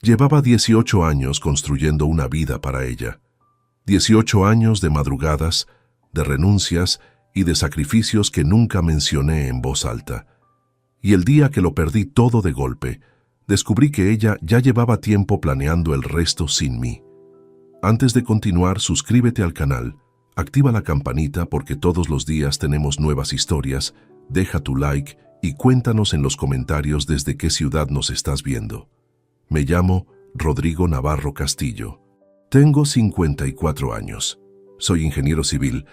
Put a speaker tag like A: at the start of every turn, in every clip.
A: Llevaba 18 años construyendo una vida para ella. 18 años de madrugadas, de renuncias y de sacrificios que nunca mencioné en voz alta. Y el día que lo perdí todo de golpe, descubrí que ella ya llevaba tiempo planeando el resto sin mí. Antes de continuar, suscríbete al canal, activa la campanita porque todos los días tenemos nuevas historias, deja tu like y cuéntanos en los comentarios desde qué ciudad nos estás viendo. Me llamo Rodrigo Navarro Castillo. Tengo 54 años. Soy ingeniero civil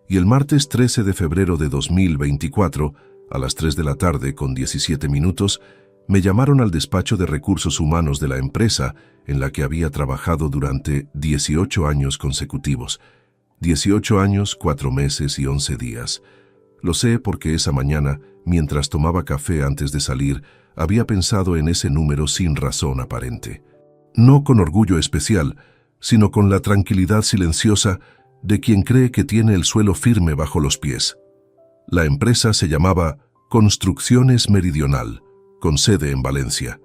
A: y el martes 13 de febrero de 2024, a las 3 de la tarde con 17 minutos, me llamaron al despacho de recursos humanos de la empresa en la que había trabajado durante 18 años consecutivos. 18 años, 4 meses y 11 días. Lo sé porque esa mañana, mientras tomaba café antes de salir, había pensado en ese número sin razón aparente. No con orgullo especial, sino con la tranquilidad silenciosa de quien cree que tiene el suelo firme bajo los pies. La empresa se llamaba Construcciones Meridional, con sede en Valencia.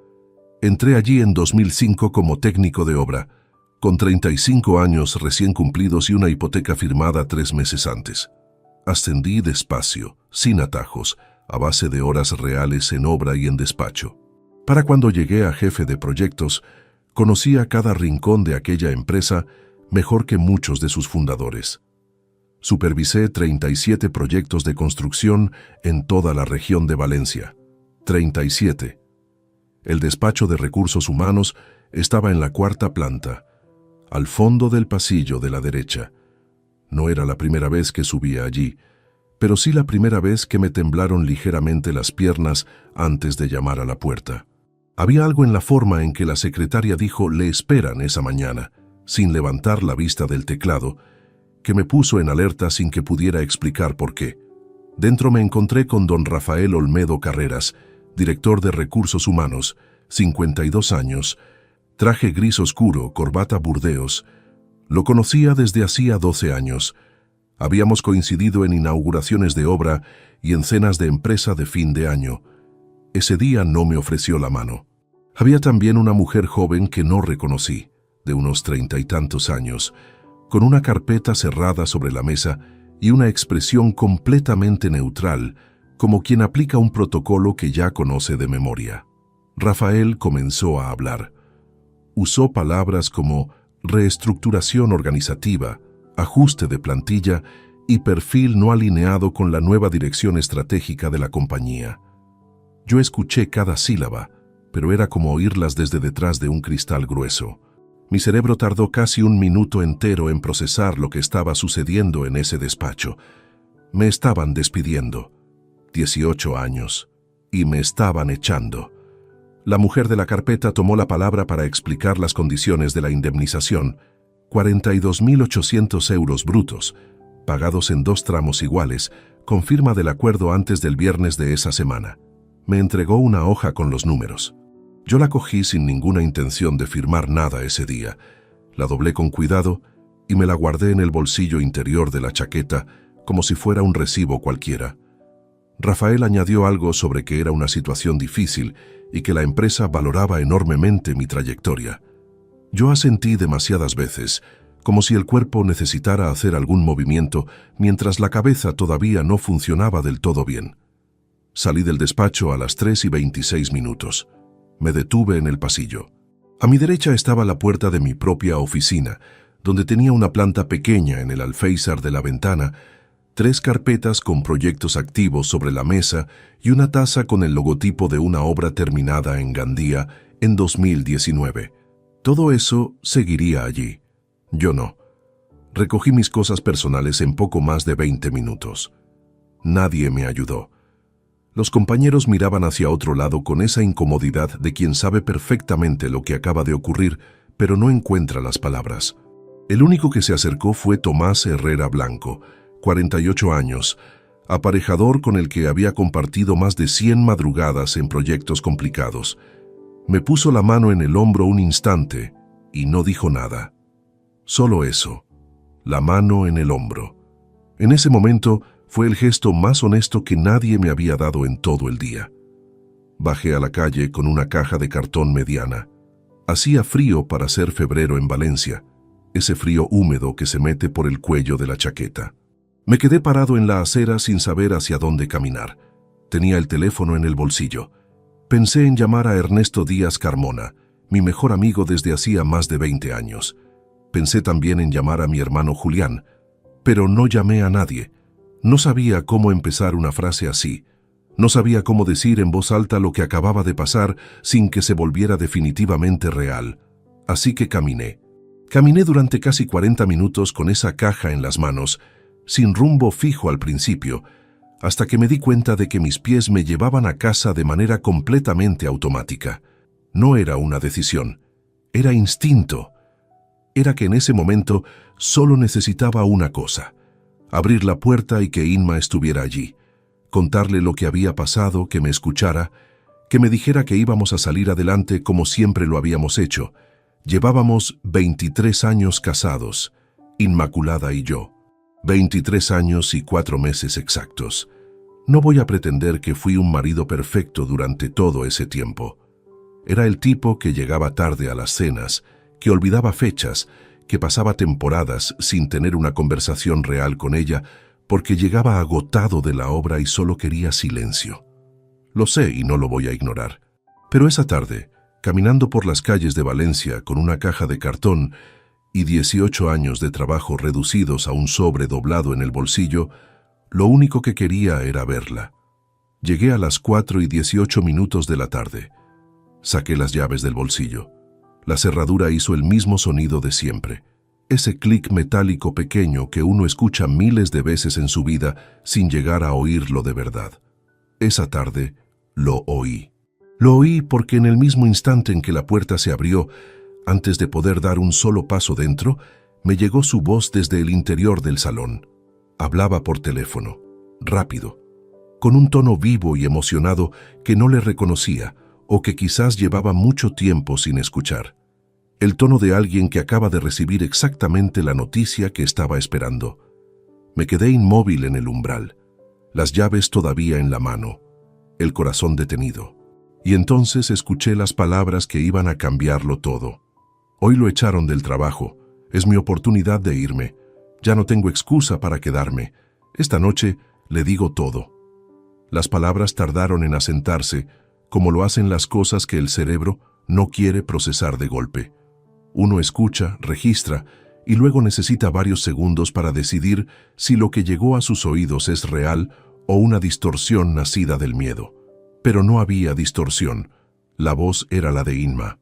A: Entré allí en 2005 como técnico de obra, con 35 años recién cumplidos y una hipoteca firmada 3 meses antes. Ascendí despacio, sin atajos, a base de horas reales en obra y en despacho. Para cuando llegué a jefe de proyectos, conocía cada rincón de aquella empresa mejor que muchos de sus fundadores. Supervisé 37 proyectos de construcción en toda la región de Valencia. 37. El despacho de recursos humanos estaba en la 4ª planta, al fondo del pasillo de la derecha. No era la primera vez que subía allí, pero sí la primera vez que me temblaron ligeramente las piernas antes de llamar a la puerta. Había algo en la forma en que la secretaria dijo «le esperan» esa mañana, sin levantar la vista del teclado, que me puso en alerta sin que pudiera explicar por qué. Dentro me encontré con don Rafael Olmedo Carreras, director de Recursos Humanos, 52 años, traje gris oscuro, corbata burdeos. Lo conocía desde hacía 12 años. Habíamos coincidido en inauguraciones de obra y en cenas de empresa de fin de año. Ese día no me ofreció la mano. Había también una mujer joven que no reconocí, de unos 30 y tantos años, con una carpeta cerrada sobre la mesa y una expresión completamente neutral, como quien aplica un protocolo que ya conoce de memoria. Rafael comenzó a hablar. Usó palabras como reestructuración organizativa, ajuste de plantilla y perfil no alineado con la nueva dirección estratégica de la compañía. Yo escuché cada sílaba, pero era como oírlas desde detrás de un cristal grueso. Mi cerebro tardó casi 1 minuto entero en procesar lo que estaba sucediendo en ese despacho. Me estaban despidiendo. 18 años. Y me estaban echando. La mujer de la carpeta tomó la palabra para explicar las condiciones de la indemnización. 42.800 euros brutos, pagados en 2 tramos iguales, con firma del acuerdo antes del viernes de esa semana. Me entregó una hoja con los números. Yo la cogí sin ninguna intención de firmar nada ese día. La doblé con cuidado y me la guardé en el bolsillo interior de la chaqueta como si fuera un recibo cualquiera. Rafael añadió algo sobre que era una situación difícil y que la empresa valoraba enormemente mi trayectoria. Yo asentí demasiadas veces, como si el cuerpo necesitara hacer algún movimiento mientras la cabeza todavía no funcionaba del todo bien. Salí del despacho a las 3:26 minutos. Me detuve en el pasillo. A mi derecha estaba la puerta de mi propia oficina, donde tenía una planta pequeña en el alféizar de la ventana, 3 carpetas con proyectos activos sobre la mesa y una taza con el logotipo de una obra terminada en Gandía en 2019. Todo eso seguiría allí. Yo no. Recogí mis cosas personales en poco más de 20 minutos. Nadie me ayudó. Los compañeros miraban hacia otro lado con esa incomodidad de quien sabe perfectamente lo que acaba de ocurrir, pero no encuentra las palabras. El único que se acercó fue Tomás Herrera Blanco, 48 años, aparejador con el que había compartido más de 100 madrugadas en proyectos complicados. Me puso la mano en el hombro un instante y no dijo nada. Solo eso, la mano en el hombro. En ese momento fue el gesto más honesto que nadie me había dado en todo el día. Bajé a la calle con una caja de cartón mediana. Hacía frío para ser febrero en Valencia, ese frío húmedo que se mete por el cuello de la chaqueta. Me quedé parado en la acera sin saber hacia dónde caminar. Tenía el teléfono en el bolsillo. Pensé en llamar a Ernesto Díaz Carmona, mi mejor amigo desde hacía más de 20 años. Pensé también en llamar a mi hermano Julián, pero no llamé a nadie. No sabía cómo empezar una frase así. No sabía cómo decir en voz alta lo que acababa de pasar sin que se volviera definitivamente real. Así que caminé. Caminé durante casi 40 minutos con esa caja en las manos, sin rumbo fijo al principio, hasta que me di cuenta de que mis pies me llevaban a casa de manera completamente automática. No era una decisión, era instinto. Era que en ese momento solo necesitaba una cosa: abrir la puerta y que Inma estuviera allí, contarle lo que había pasado, que me escuchara, que me dijera que íbamos a salir adelante como siempre lo habíamos hecho. Llevábamos 23 años casados, Inmaculada y yo. 23 años y 4 meses exactos. No voy a pretender que fui un marido perfecto durante todo ese tiempo. Era el tipo que llegaba tarde a las cenas, que olvidaba fechas, que pasaba temporadas sin tener una conversación real con ella, porque llegaba agotado de la obra y solo quería silencio. Lo sé y no lo voy a ignorar. Pero esa tarde, caminando por las calles de Valencia con una caja de cartón y 18 años de trabajo reducidos a un sobre doblado en el bolsillo, lo único que quería era verla. Llegué a las 4:18 de la tarde. Saqué las llaves del bolsillo. La cerradura hizo el mismo sonido de siempre. Ese clic metálico pequeño que uno escucha miles de veces en su vida sin llegar a oírlo de verdad. Esa tarde lo oí. Lo oí porque en el mismo instante en que la puerta se abrió, antes de poder dar un solo paso dentro, me llegó su voz desde el interior del salón. Hablaba por teléfono, rápido, con un tono vivo y emocionado que no le reconocía o que quizás llevaba mucho tiempo sin escuchar. El tono de alguien que acaba de recibir exactamente la noticia que estaba esperando. Me quedé inmóvil en el umbral, las llaves todavía en la mano, el corazón detenido. Y entonces escuché las palabras que iban a cambiarlo todo. Hoy lo echaron del trabajo. Es mi oportunidad de irme. Ya no tengo excusa para quedarme. Esta noche le digo todo. Las palabras tardaron en asentarse, como lo hacen las cosas que el cerebro no quiere procesar de golpe. Uno escucha, registra, y luego necesita varios segundos para decidir si lo que llegó a sus oídos es real o una distorsión nacida del miedo. Pero no había distorsión. La voz era la de Inma.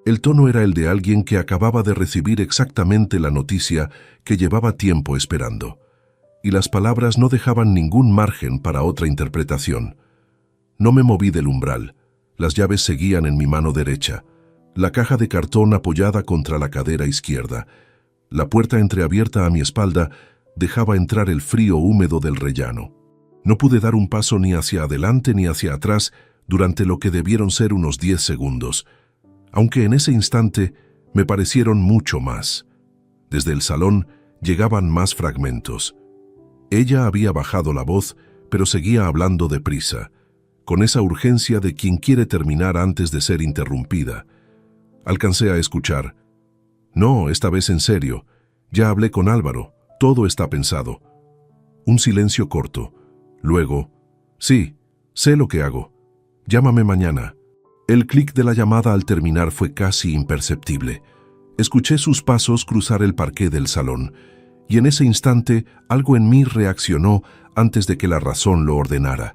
A: El tono era el de alguien que acababa de recibir exactamente la noticia que llevaba tiempo esperando. Y las palabras no dejaban ningún margen para otra interpretación. No me moví del umbral. Las llaves seguían en mi mano derecha. La caja de cartón apoyada contra la cadera izquierda. La puerta entreabierta a mi espalda dejaba entrar el frío húmedo del rellano. No pude dar un paso ni hacia adelante ni hacia atrás durante lo que debieron ser unos 10 segundos, aunque en ese instante me parecieron mucho más. Desde el salón llegaban más fragmentos. Ella había bajado la voz, pero seguía hablando deprisa, con esa urgencia de quien quiere terminar antes de ser interrumpida. Alcancé a escuchar: «No, esta vez en serio. Ya hablé con Álvaro. Todo está pensado». Un silencio corto. Luego: «Sí, sé lo que hago. Llámame mañana». El clic de la llamada al terminar fue casi imperceptible. Escuché sus pasos cruzar el parqué del salón, y en ese instante algo en mí reaccionó antes de que la razón lo ordenara.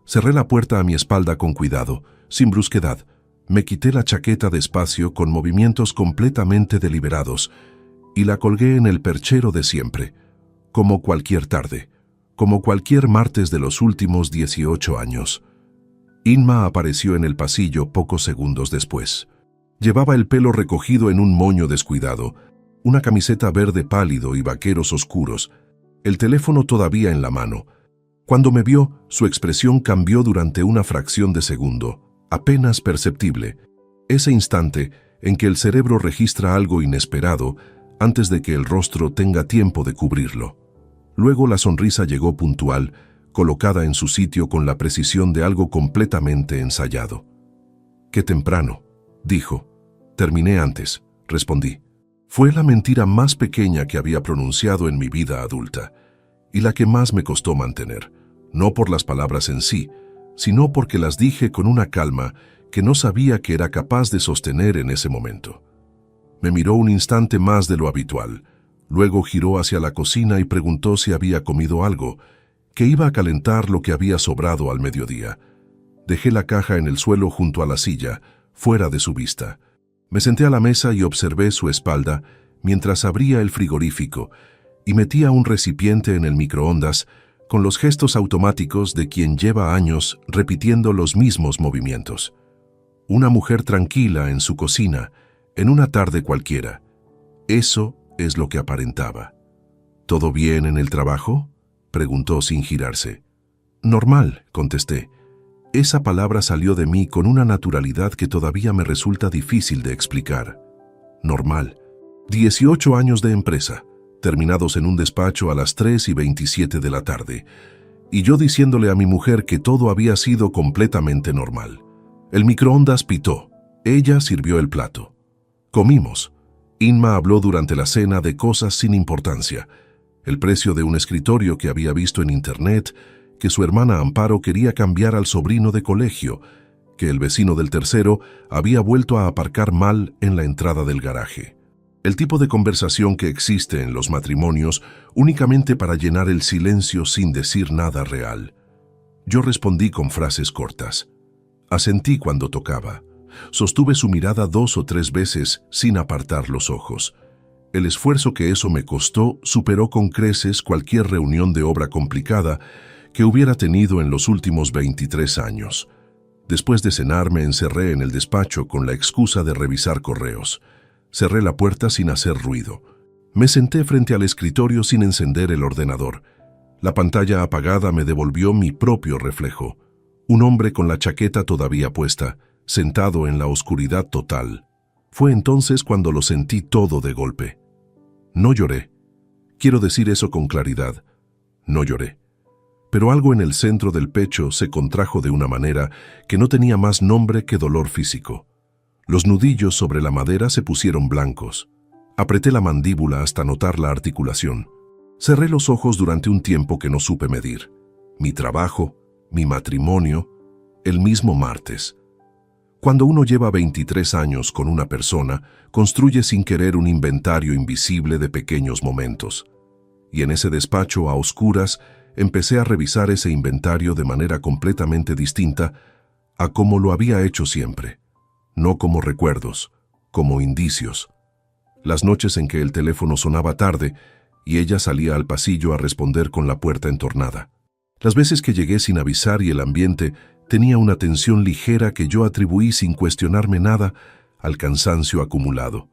A: Cerré la puerta a mi espalda con cuidado, sin brusquedad. Me quité la chaqueta despacio con movimientos completamente deliberados y la colgué en el perchero de siempre, como cualquier tarde, como cualquier martes de los últimos 18 años. Inma apareció en el pasillo pocos segundos después. Llevaba el pelo recogido en un moño descuidado, una camiseta verde pálido y vaqueros oscuros, el teléfono todavía en la mano. Cuando me vio, su expresión cambió durante una fracción de segundo, apenas perceptible, ese instante en que el cerebro registra algo inesperado antes de que el rostro tenga tiempo de cubrirlo. Luego la sonrisa llegó puntual, colocada en su sitio con la precisión de algo completamente ensayado. «Qué temprano», dijo. Terminé antes, respondí. Fue la mentira más pequeña que había pronunciado en mi vida adulta, y la que más me costó mantener, no por las palabras en sí, sino porque las dije con una calma que no sabía que era capaz de sostener en ese momento. Me miró un instante más de lo habitual, luego giró hacia la cocina y preguntó si había comido algo, que iba a calentar lo que había sobrado al mediodía. Dejé la caja en el suelo junto a la silla, fuera de su vista. Me senté a la mesa y observé su espalda mientras abría el frigorífico y metía un recipiente en el microondas con los gestos automáticos de quien lleva años repitiendo los mismos movimientos. Una mujer tranquila en su cocina, en una tarde cualquiera. Eso es lo que aparentaba. ¿Todo bien en el trabajo?, preguntó sin girarse. Normal, contesté. Esa palabra salió de mí con una naturalidad que todavía me resulta difícil de explicar. Normal. 18 años de empresa, terminados en un despacho a las 3:27 de la tarde, y yo diciéndole a mi mujer que todo había sido completamente normal. El microondas pitó. Ella sirvió el plato. Comimos. Inma habló durante la cena de cosas sin importancia. El precio de un escritorio que había visto en internet, que su hermana Amparo quería cambiar al sobrino de colegio, que el vecino del tercero había vuelto a aparcar mal en la entrada del garaje. El tipo de conversación que existe en los matrimonios únicamente para llenar el silencio sin decir nada real. Yo respondí con frases cortas. Asentí cuando tocaba. Sostuve su mirada 2 o 3 veces sin apartar los ojos. El esfuerzo que eso me costó superó con creces cualquier reunión de obra complicada que hubiera tenido en los últimos 23 años. Después de cenar me encerré en el despacho con la excusa de revisar correos. Cerré la puerta sin hacer ruido. Me senté frente al escritorio sin encender el ordenador. La pantalla apagada me devolvió mi propio reflejo. Un hombre con la chaqueta todavía puesta, sentado en la oscuridad total. Fue entonces cuando lo sentí todo de golpe. No lloré. Quiero decir eso con claridad. No lloré. Pero algo en el centro del pecho se contrajo de una manera que no tenía más nombre que dolor físico. Los nudillos sobre la madera se pusieron blancos. Apreté la mandíbula hasta notar la articulación. Cerré los ojos durante un tiempo que no supe medir. Mi trabajo, mi matrimonio, el mismo martes. Cuando uno lleva 23 años con una persona, construye sin querer un inventario invisible de pequeños momentos. Y en ese despacho a oscuras, empecé a revisar ese inventario de manera completamente distinta a como lo había hecho siempre. No como recuerdos, como indicios. Las noches en que el teléfono sonaba tarde y ella salía al pasillo a responder con la puerta entornada. Las veces que llegué sin avisar y el ambiente tenía una tensión ligera que yo atribuí sin cuestionarme nada al cansancio acumulado.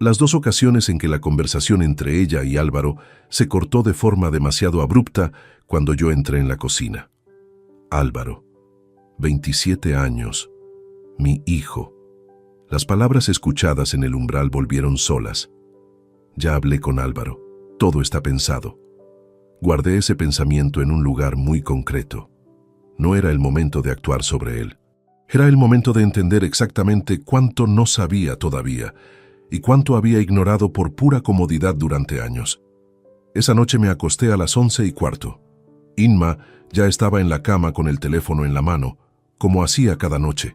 A: Las 2 ocasiones en que la conversación entre ella y Álvaro se cortó de forma demasiado abrupta cuando yo entré en la cocina. Álvaro, 27 años, mi hijo. Las palabras escuchadas en el umbral volvieron solas. Ya hablé con Álvaro, todo está pensado. Guardé ese pensamiento en un lugar muy concreto. No era el momento de actuar sobre él. Era el momento de entender exactamente cuánto no sabía todavía y cuánto había ignorado por pura comodidad durante años. Esa noche me acosté a las 11:15. Inma ya estaba en la cama con el teléfono en la mano, como hacía cada noche.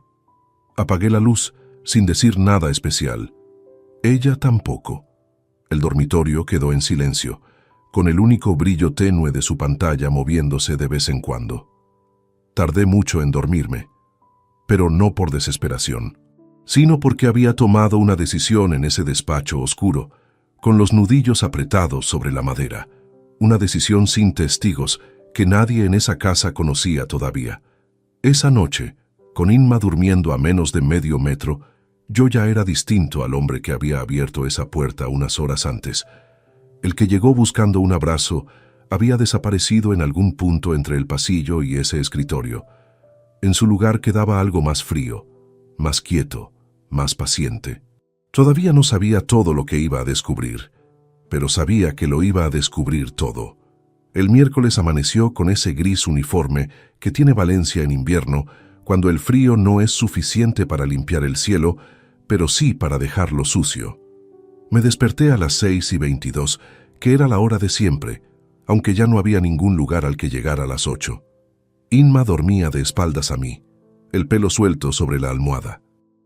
A: Apagué la luz sin decir nada especial. Ella tampoco. El dormitorio quedó en silencio, con el único brillo tenue de su pantalla moviéndose de vez en cuando. Tardé mucho en dormirme, pero no por desesperación, sino porque había tomado una decisión en ese despacho oscuro, con los nudillos apretados sobre la madera, una decisión sin testigos que nadie en esa casa conocía todavía. Esa noche, con Inma durmiendo a menos de medio metro, yo ya era distinto al hombre que había abierto esa puerta unas horas antes. El que llegó buscando un abrazo había desaparecido en algún punto entre el pasillo y ese escritorio. En su lugar quedaba algo más frío, más quieto, más paciente. Todavía no sabía todo lo que iba a descubrir, pero sabía que lo iba a descubrir todo. El miércoles amaneció con ese gris uniforme que tiene Valencia en invierno, cuando el frío no es suficiente para limpiar el cielo, pero sí para dejarlo sucio. Me desperté a las 6:22, que era la hora de siempre, aunque ya no había ningún lugar al que llegar a las 8. Inma dormía de espaldas a mí, el pelo suelto sobre la almohada.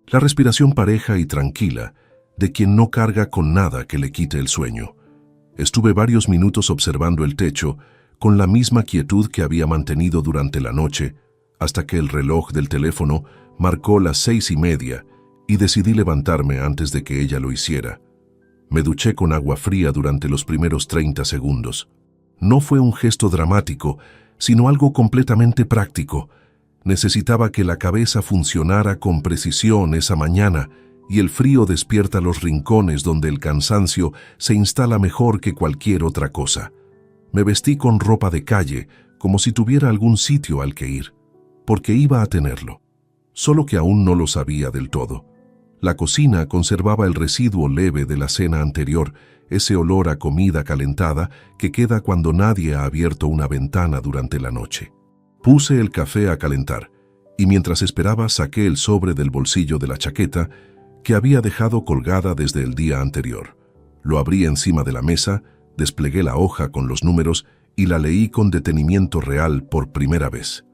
A: La respiración pareja y tranquila, de quien no carga con nada que le quite el sueño. Estuve varios minutos observando el techo, con la misma quietud que había mantenido durante la noche, hasta que el reloj del teléfono marcó las 6:30 y decidí levantarme antes de que ella lo hiciera. Me duché con agua fría durante los primeros 30 segundos. No fue un gesto dramático, sino algo completamente práctico. Necesitaba que la cabeza funcionara con precisión esa mañana, y el frío despierta los rincones donde el cansancio se instala mejor que cualquier otra cosa. Me vestí con ropa de calle, como si tuviera algún sitio al que ir, porque iba a tenerlo. Solo que aún no lo sabía del todo. La cocina conservaba el residuo leve de la cena anterior, ese olor a comida calentada que queda cuando nadie ha abierto una ventana durante la noche. Puse el café a calentar, y mientras esperaba saqué el sobre del bolsillo de la chaqueta que había dejado colgada desde el día anterior. Lo abrí encima de la mesa, desplegué la hoja con los números y la leí con detenimiento real por primera vez.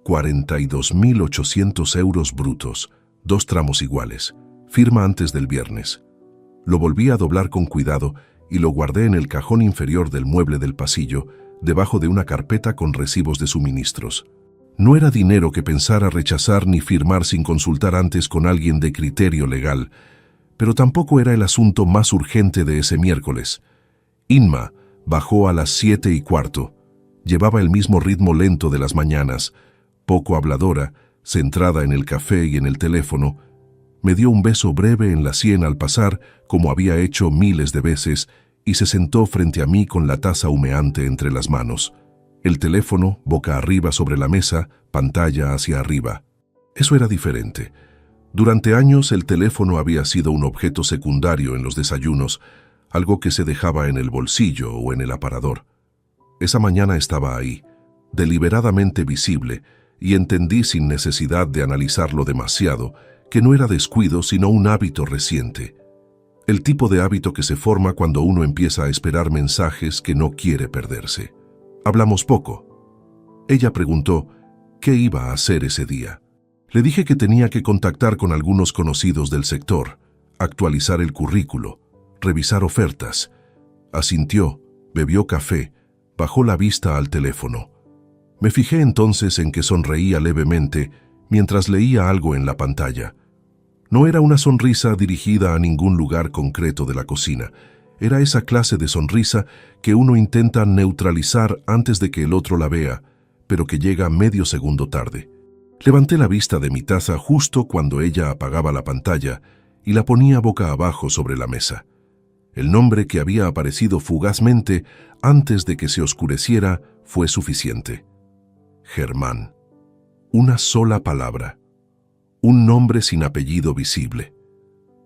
A: 42.800 euros brutos, 2 tramos iguales, firma antes del viernes. Lo volví a doblar con cuidado y lo guardé en el cajón inferior del mueble del pasillo, debajo de una carpeta con recibos de suministros. No era dinero que pensara rechazar ni firmar sin consultar antes con alguien de criterio legal, pero tampoco era el asunto más urgente de ese miércoles. Inma bajó a las 7:15. Llevaba el mismo ritmo lento de las mañanas, poco habladora, centrada en el café y en el teléfono. Me dio un beso breve en la sien al pasar, como había hecho miles de veces, y se sentó frente a mí con la taza humeante entre las manos. El teléfono, boca arriba sobre la mesa, pantalla hacia arriba. Eso era diferente. Durante años el teléfono había sido un objeto secundario en los desayunos, algo que se dejaba en el bolsillo o en el aparador. Esa mañana estaba ahí, deliberadamente visible, y entendí sin necesidad de analizarlo demasiado que no era descuido sino un hábito reciente. El tipo de hábito que se forma cuando uno empieza a esperar mensajes que no quiere perderse. Hablamos poco. Ella preguntó qué iba a hacer ese día. Le dije que tenía que contactar con algunos conocidos del sector, actualizar el currículo, revisar ofertas. Asintió, bebió café, bajó la vista al teléfono. Me fijé entonces en que sonreía levemente mientras leía algo en la pantalla. No era una sonrisa dirigida a ningún lugar concreto de la cocina. Era esa clase de sonrisa que uno intenta neutralizar antes de que el otro la vea, pero que llega medio segundo tarde. Levanté la vista de mi taza justo cuando ella apagaba la pantalla y la ponía boca abajo sobre la mesa. El nombre que había aparecido fugazmente antes de que se oscureciera fue suficiente. Germán. Una sola palabra. Un nombre sin apellido visible,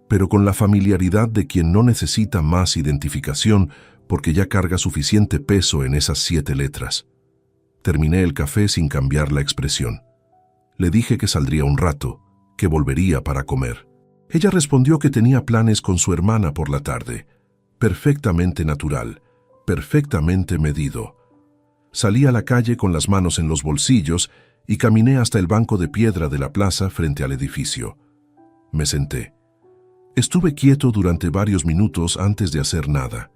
A: pero con la familiaridad de quien no necesita más identificación porque ya carga suficiente peso en esas 7 letras. Terminé el café sin cambiar la expresión. Le dije que saldría un rato, que volvería para comer. Ella respondió que tenía planes con su hermana por la tarde. Perfectamente natural, perfectamente medido. Salí a la calle con las manos en los bolsillos y caminé hasta el banco de piedra de la plaza frente al edificio. Me senté. Estuve quieto durante varios minutos antes de hacer nada.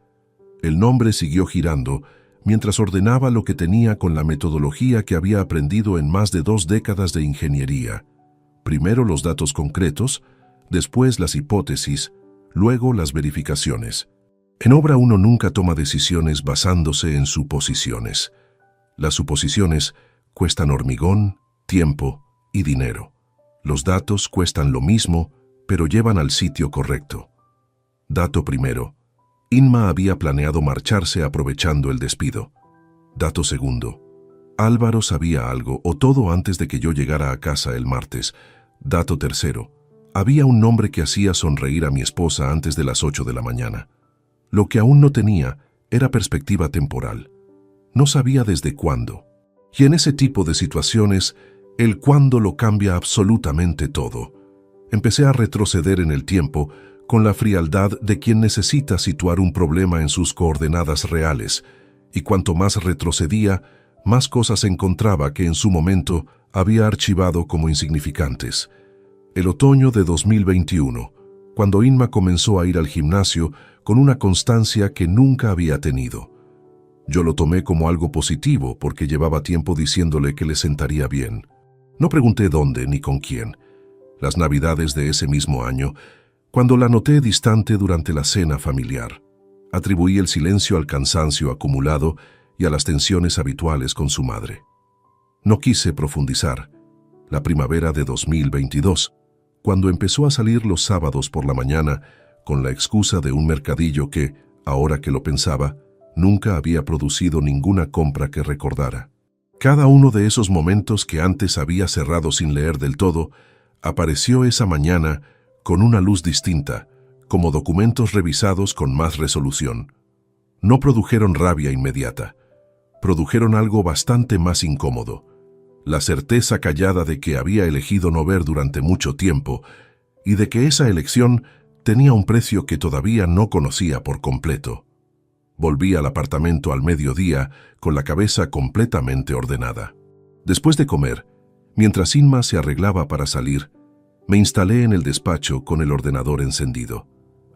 A: El nombre siguió girando mientras ordenaba lo que tenía con la metodología que había aprendido en más de 2 décadas de ingeniería. Primero los datos concretos, después las hipótesis, luego las verificaciones. En obra uno nunca toma decisiones basándose en suposiciones. Las suposiciones cuestan hormigón, tiempo y dinero. Los datos cuestan lo mismo, pero llevan al sitio correcto. Dato primero. Inma había planeado marcharse aprovechando el despido. Dato segundo. Álvaro sabía algo o todo antes de que yo llegara a casa el martes. Dato tercero. Había un nombre que hacía sonreír a mi esposa antes de las 8 de la mañana. Lo que aún no tenía era perspectiva temporal. No sabía desde cuándo. Y en ese tipo de situaciones, el cuándo lo cambia absolutamente todo. Empecé a retroceder en el tiempo con la frialdad de quien necesita situar un problema en sus coordenadas reales, y cuanto más retrocedía, más cosas encontraba que en su momento había archivado como insignificantes. El otoño de 2021, cuando Inma comenzó a ir al gimnasio con una constancia que nunca había tenido. Yo lo tomé como algo positivo porque llevaba tiempo diciéndole que le sentaría bien. No pregunté dónde ni con quién. Las navidades de ese mismo año, cuando la noté distante durante la cena familiar, atribuí el silencio al cansancio acumulado y a las tensiones habituales con su madre. No quise profundizar. La primavera de 2022, cuando empezó a salir los sábados por la mañana con la excusa de un mercadillo que, ahora que lo pensaba, nunca había producido ninguna compra que recordara. Cada uno de esos momentos que antes había cerrado sin leer del todo, apareció esa mañana con una luz distinta, como documentos revisados con más resolución. No produjeron rabia inmediata, produjeron algo bastante más incómodo, la certeza callada de que había elegido no ver durante mucho tiempo y de que esa elección tenía un precio que todavía no conocía por completo. Volví al apartamento al mediodía con la cabeza completamente ordenada. Después de comer, mientras Inma se arreglaba para salir, me instalé en el despacho con el ordenador encendido.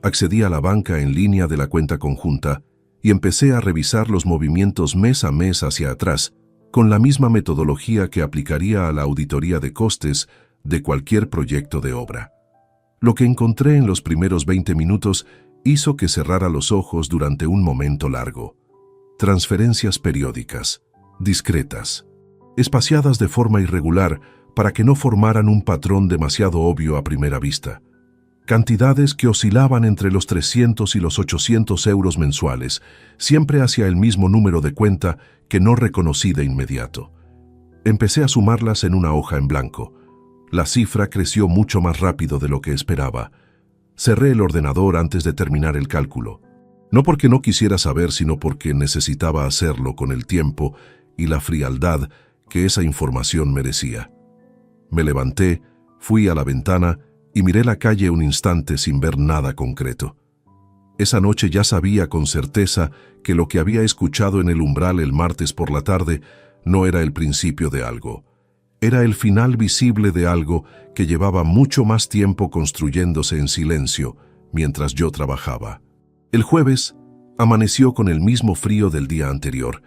A: Accedí a la banca en línea de la cuenta conjunta y empecé a revisar los movimientos mes a mes hacia atrás, con la misma metodología que aplicaría a la auditoría de costes de cualquier proyecto de obra. Lo que encontré en los primeros 20 minutos hizo que cerrara los ojos durante un momento largo. Transferencias periódicas, discretas, espaciadas de forma irregular para que no formaran un patrón demasiado obvio a primera vista. Cantidades que oscilaban entre los 300 y los 800 euros mensuales, siempre hacia el mismo número de cuenta que no reconocí de inmediato. Empecé a sumarlas en una hoja en blanco. La cifra creció mucho más rápido de lo que esperaba. Cerré el ordenador antes de terminar el cálculo. No porque no quisiera saber, sino porque necesitaba hacerlo con el tiempo y la frialdad que esa información merecía. Me levanté, fui a la ventana y miré la calle un instante sin ver nada concreto. Esa noche ya sabía con certeza que lo que había escuchado en el umbral el martes por la tarde no era el principio de algo. Era el final visible de algo que llevaba mucho más tiempo construyéndose en silencio mientras yo trabajaba. El jueves amaneció con el mismo frío del día anterior,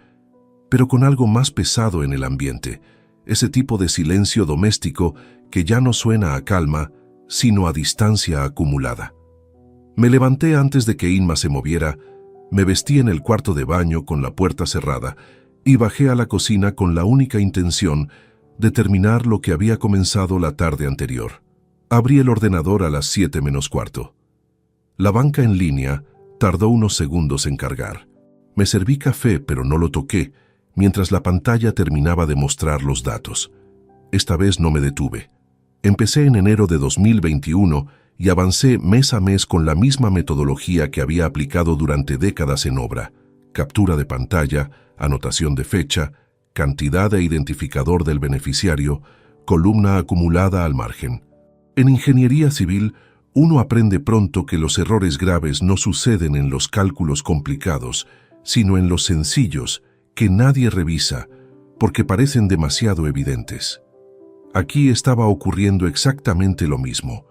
A: pero con algo más pesado en el ambiente, ese tipo de silencio doméstico que ya no suena a calma, sino a distancia acumulada. Me levanté antes de que Inma se moviera, me vestí en el cuarto de baño con la puerta cerrada y bajé a la cocina con la única intención de terminar lo que había comenzado la tarde anterior. Abrí el ordenador a las 7 menos cuarto. La banca en línea tardó unos segundos en cargar. Me serví café, pero no lo toqué, mientras la pantalla terminaba de mostrar los datos. Esta vez no me detuve. Empecé en enero de 2021 y avancé mes a mes con la misma metodología que había aplicado durante décadas en obra: captura de pantalla, anotación de fecha, cantidad e identificador del beneficiario, columna acumulada al margen. En ingeniería civil, uno aprende pronto que los errores graves no suceden en los cálculos complicados, sino en los sencillos que nadie revisa porque parecen demasiado evidentes. Aquí estaba ocurriendo exactamente lo mismo.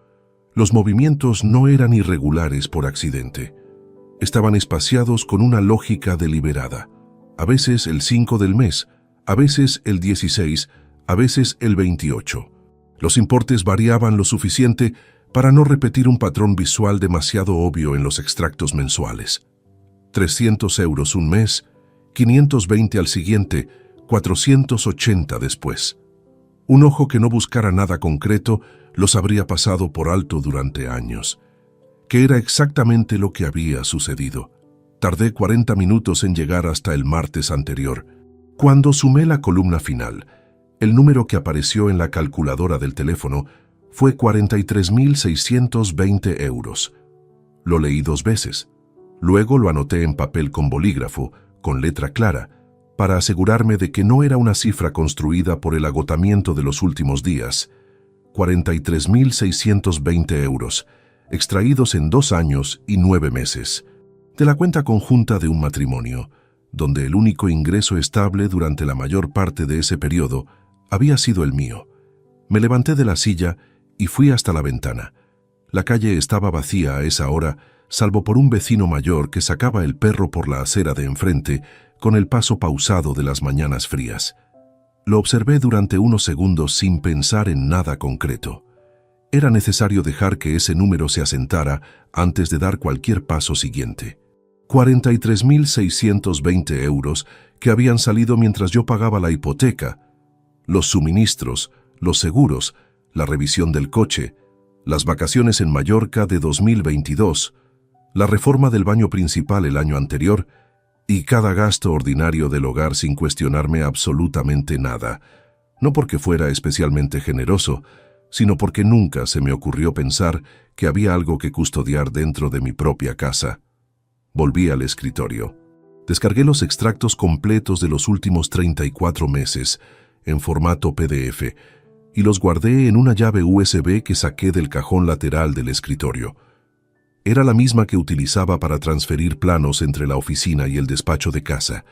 A: Los movimientos no eran irregulares por accidente. Estaban espaciados con una lógica deliberada. A veces el 5 del mes, a veces el 16, a veces el 28. Los importes variaban lo suficiente para no repetir un patrón visual demasiado obvio en los extractos mensuales. 300 euros un mes, 520 al siguiente, 480 después. Un ojo que no buscara nada concreto los habría pasado por alto durante años. Que era exactamente lo que había sucedido. Tardé 40 minutos en llegar hasta el martes anterior. Cuando sumé la columna final, el número que apareció en la calculadora del teléfono fue 43.620 euros. Lo leí 2 veces. Luego lo anoté en papel con bolígrafo, con letra clara, para asegurarme de que no era una cifra construida por el agotamiento de los últimos días. 43.620 euros, extraídos en 2 años y 9 meses, de la cuenta conjunta de un matrimonio, donde el único ingreso estable durante la mayor parte de ese periodo había sido el mío. Me levanté de la silla y fui hasta la ventana. La calle estaba vacía a esa hora, salvo por un vecino mayor que sacaba el perro por la acera de enfrente con el paso pausado de las mañanas frías. Lo observé durante unos segundos sin pensar en nada concreto. Era necesario dejar que ese número se asentara antes de dar cualquier paso siguiente. 43.620 euros que habían salido mientras yo pagaba la hipoteca, los suministros, los seguros, la revisión del coche, las vacaciones en Mallorca de 2022, la reforma del baño principal el año anterior y cada gasto ordinario del hogar sin cuestionarme absolutamente nada, no porque fuera especialmente generoso, sino porque nunca se me ocurrió pensar que había algo que custodiar dentro de mi propia casa. Volví al escritorio. Descargué los extractos completos de los últimos 34 meses, en formato PDF, y los guardé en una llave USB que saqué del cajón lateral del escritorio. Era la misma que utilizaba para transferir planos entre la oficina y el despacho de casa.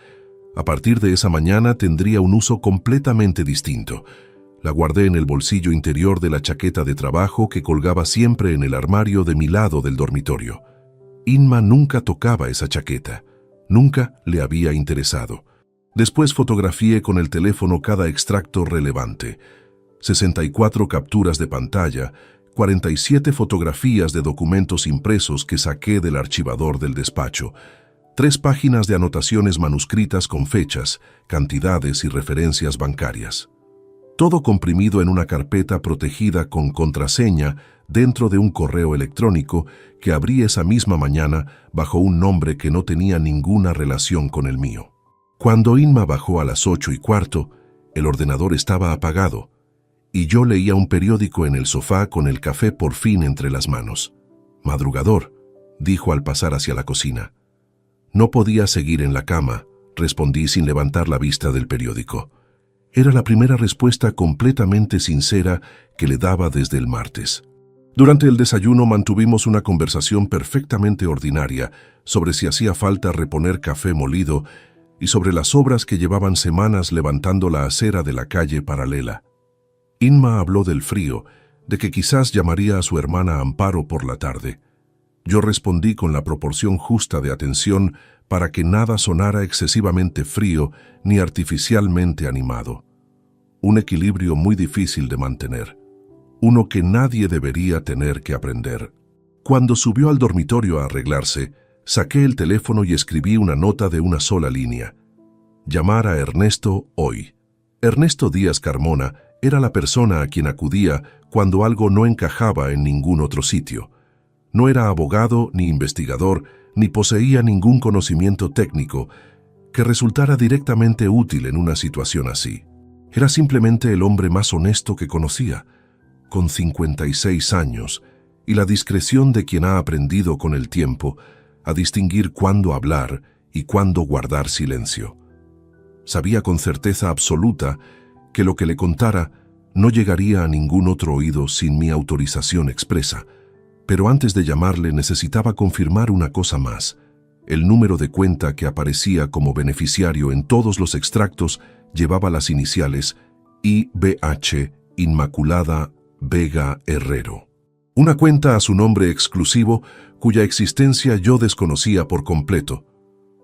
A: A partir de esa mañana tendría un uso completamente distinto. La guardé en el bolsillo interior de la chaqueta de trabajo que colgaba siempre en el armario de mi lado del dormitorio. Inma nunca tocaba esa chaqueta. Nunca le había interesado. Después fotografié con el teléfono cada extracto relevante. 64 capturas de pantalla, 47 fotografías de documentos impresos que saqué del archivador del despacho, 3 páginas de anotaciones manuscritas con fechas, cantidades y referencias bancarias. Todo comprimido en una carpeta protegida con contraseña dentro de un correo electrónico que abrí esa misma mañana bajo un nombre que no tenía ninguna relación con el mío. Cuando Inma bajó a las 8:15, el ordenador estaba apagado y yo leía un periódico en el sofá con el café por fin entre las manos. «Madrugador», dijo al pasar hacia la cocina. «No podía seguir en la cama», respondí sin levantar la vista del periódico. Era la primera respuesta completamente sincera que le daba desde el martes. Durante el desayuno mantuvimos una conversación perfectamente ordinaria sobre si hacía falta reponer café molido y sobre las obras que llevaban semanas levantando la acera de la calle paralela. Inma habló del frío, de que quizás llamaría a su hermana Amparo por la tarde. Yo respondí con la proporción justa de atención para que nada sonara excesivamente frío ni artificialmente animado. Un equilibrio muy difícil de mantener, uno que nadie debería tener que aprender. Cuando subió al dormitorio a arreglarse, saqué el teléfono y escribí una nota de una sola línea. Llamar a Ernesto hoy. Ernesto Díaz Carmona era la persona a quien acudía cuando algo no encajaba en ningún otro sitio. No era abogado ni investigador, ni poseía ningún conocimiento técnico que resultara directamente útil en una situación así. Era simplemente el hombre más honesto que conocía, con 56 años, y la discreción de quien ha aprendido con el tiempo a distinguir cuándo hablar y cuándo guardar silencio. Sabía con certeza absoluta que lo que le contara no llegaría a ningún otro oído sin mi autorización expresa, pero antes de llamarle necesitaba confirmar una cosa más. El número de cuenta que aparecía como beneficiario en todos los extractos llevaba las iniciales IBH Inmaculada Vega Herrero. Una cuenta a su nombre exclusivo cuya existencia yo desconocía por completo,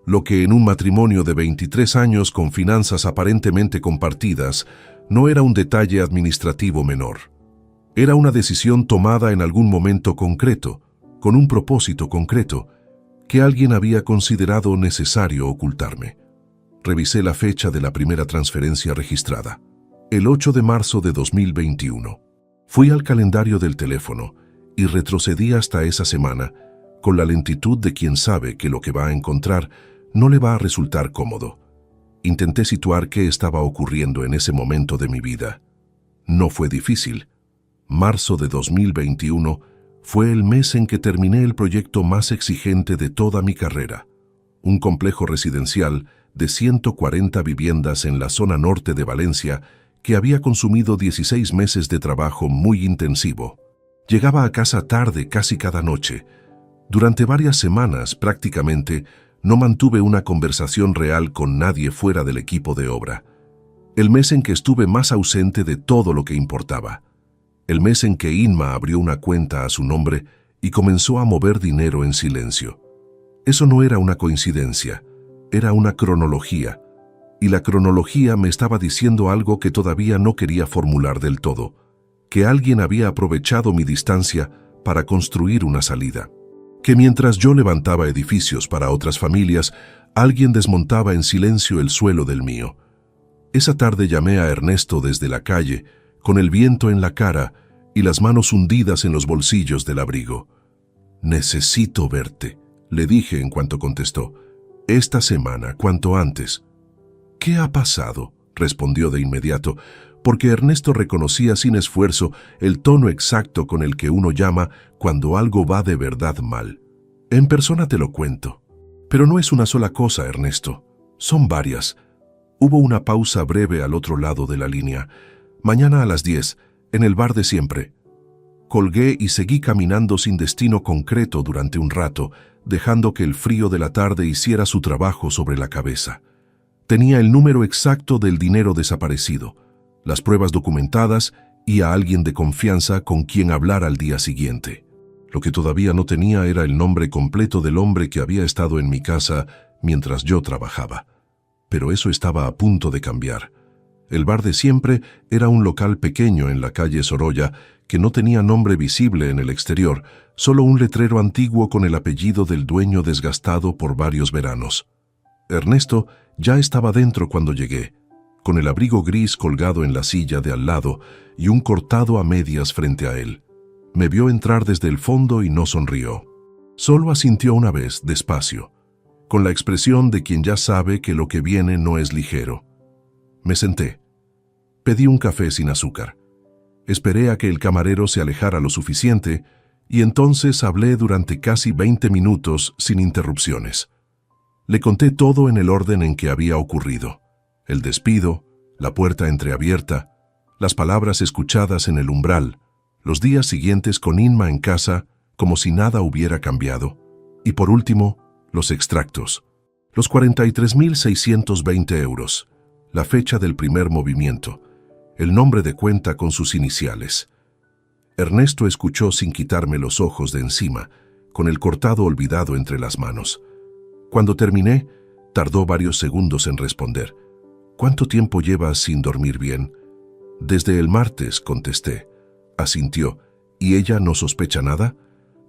A: lo que en un matrimonio de 23 años con finanzas aparentemente compartidas no era un detalle administrativo menor. Era una decisión tomada en algún momento concreto, con un propósito concreto, que alguien había considerado necesario ocultarme. Revisé la fecha de la primera transferencia registrada, el 8 de marzo de 2021. Fui al calendario del teléfono y retrocedí hasta esa semana, con la lentitud de quien sabe que lo que va a encontrar no le va a resultar cómodo. Intenté situar qué estaba ocurriendo en ese momento de mi vida. No fue difícil. Marzo de 2021 fue el mes en que terminé el proyecto más exigente de toda mi carrera. Un complejo residencial de 140 viviendas en la zona norte de Valencia que había consumido 16 meses de trabajo muy intensivo. Llegaba a casa tarde casi cada noche. Durante varias semanas, prácticamente, no mantuve una conversación real con nadie fuera del equipo de obra. El mes en que estuve más ausente de todo lo que importaba. El mes en que Inma abrió una cuenta a su nombre y comenzó a mover dinero en silencio. Eso no era una coincidencia, era una cronología. Y la cronología me estaba diciendo algo que todavía no quería formular del todo, que alguien había aprovechado mi distancia para construir una salida. Que mientras yo levantaba edificios para otras familias, alguien desmontaba en silencio el suelo del mío. Esa tarde llamé a Ernesto desde la calle, con el viento en la cara y las manos hundidas en los bolsillos del abrigo. «Necesito verte», le dije en cuanto contestó. «Esta semana, cuanto antes». «¿Qué ha pasado?», respondió de inmediato, porque Ernesto reconocía sin esfuerzo el tono exacto con el que uno llama cuando algo va de verdad mal. «En persona te lo cuento. Pero no es una sola cosa, Ernesto. Son varias». Hubo una pausa breve al otro lado de la línea. «Mañana a las 10, en el bar de siempre». Colgué y seguí caminando sin destino concreto durante un rato, dejando que el frío de la tarde hiciera su trabajo sobre la cabeza. Tenía el número exacto del dinero desaparecido, las pruebas documentadas y a alguien de confianza con quien hablar al día siguiente. Lo que todavía no tenía era el nombre completo del hombre que había estado en mi casa mientras yo trabajaba. Pero eso estaba a punto de cambiar. El bar de siempre era un local pequeño en la calle Sorolla que no tenía nombre visible en el exterior, solo un letrero antiguo con el apellido del dueño desgastado por varios veranos. Ernesto ya estaba dentro cuando llegué, con el abrigo gris colgado en la silla de al lado y un cortado a medias frente a él. Me vio entrar desde el fondo y no sonrió. Solo asintió una vez, despacio, con la expresión de quien ya sabe que lo que viene no es ligero. Me senté. Pedí un café sin azúcar. Esperé a que el camarero se alejara lo suficiente y entonces hablé durante casi 20 minutos sin interrupciones. Le conté todo en el orden en que había ocurrido. El despido, la puerta entreabierta, las palabras escuchadas en el umbral, los días siguientes con Inma en casa como si nada hubiera cambiado. Y por último, los extractos. Los 43.620 euros. La fecha del primer movimiento, el nombre de cuenta con sus iniciales. Ernesto escuchó sin quitarme los ojos de encima, con el cortado olvidado entre las manos. Cuando terminé, tardó varios segundos en responder. «¿Cuánto tiempo llevas sin dormir bien?» «Desde el martes», contesté. Asintió. «¿Y ella no sospecha nada?»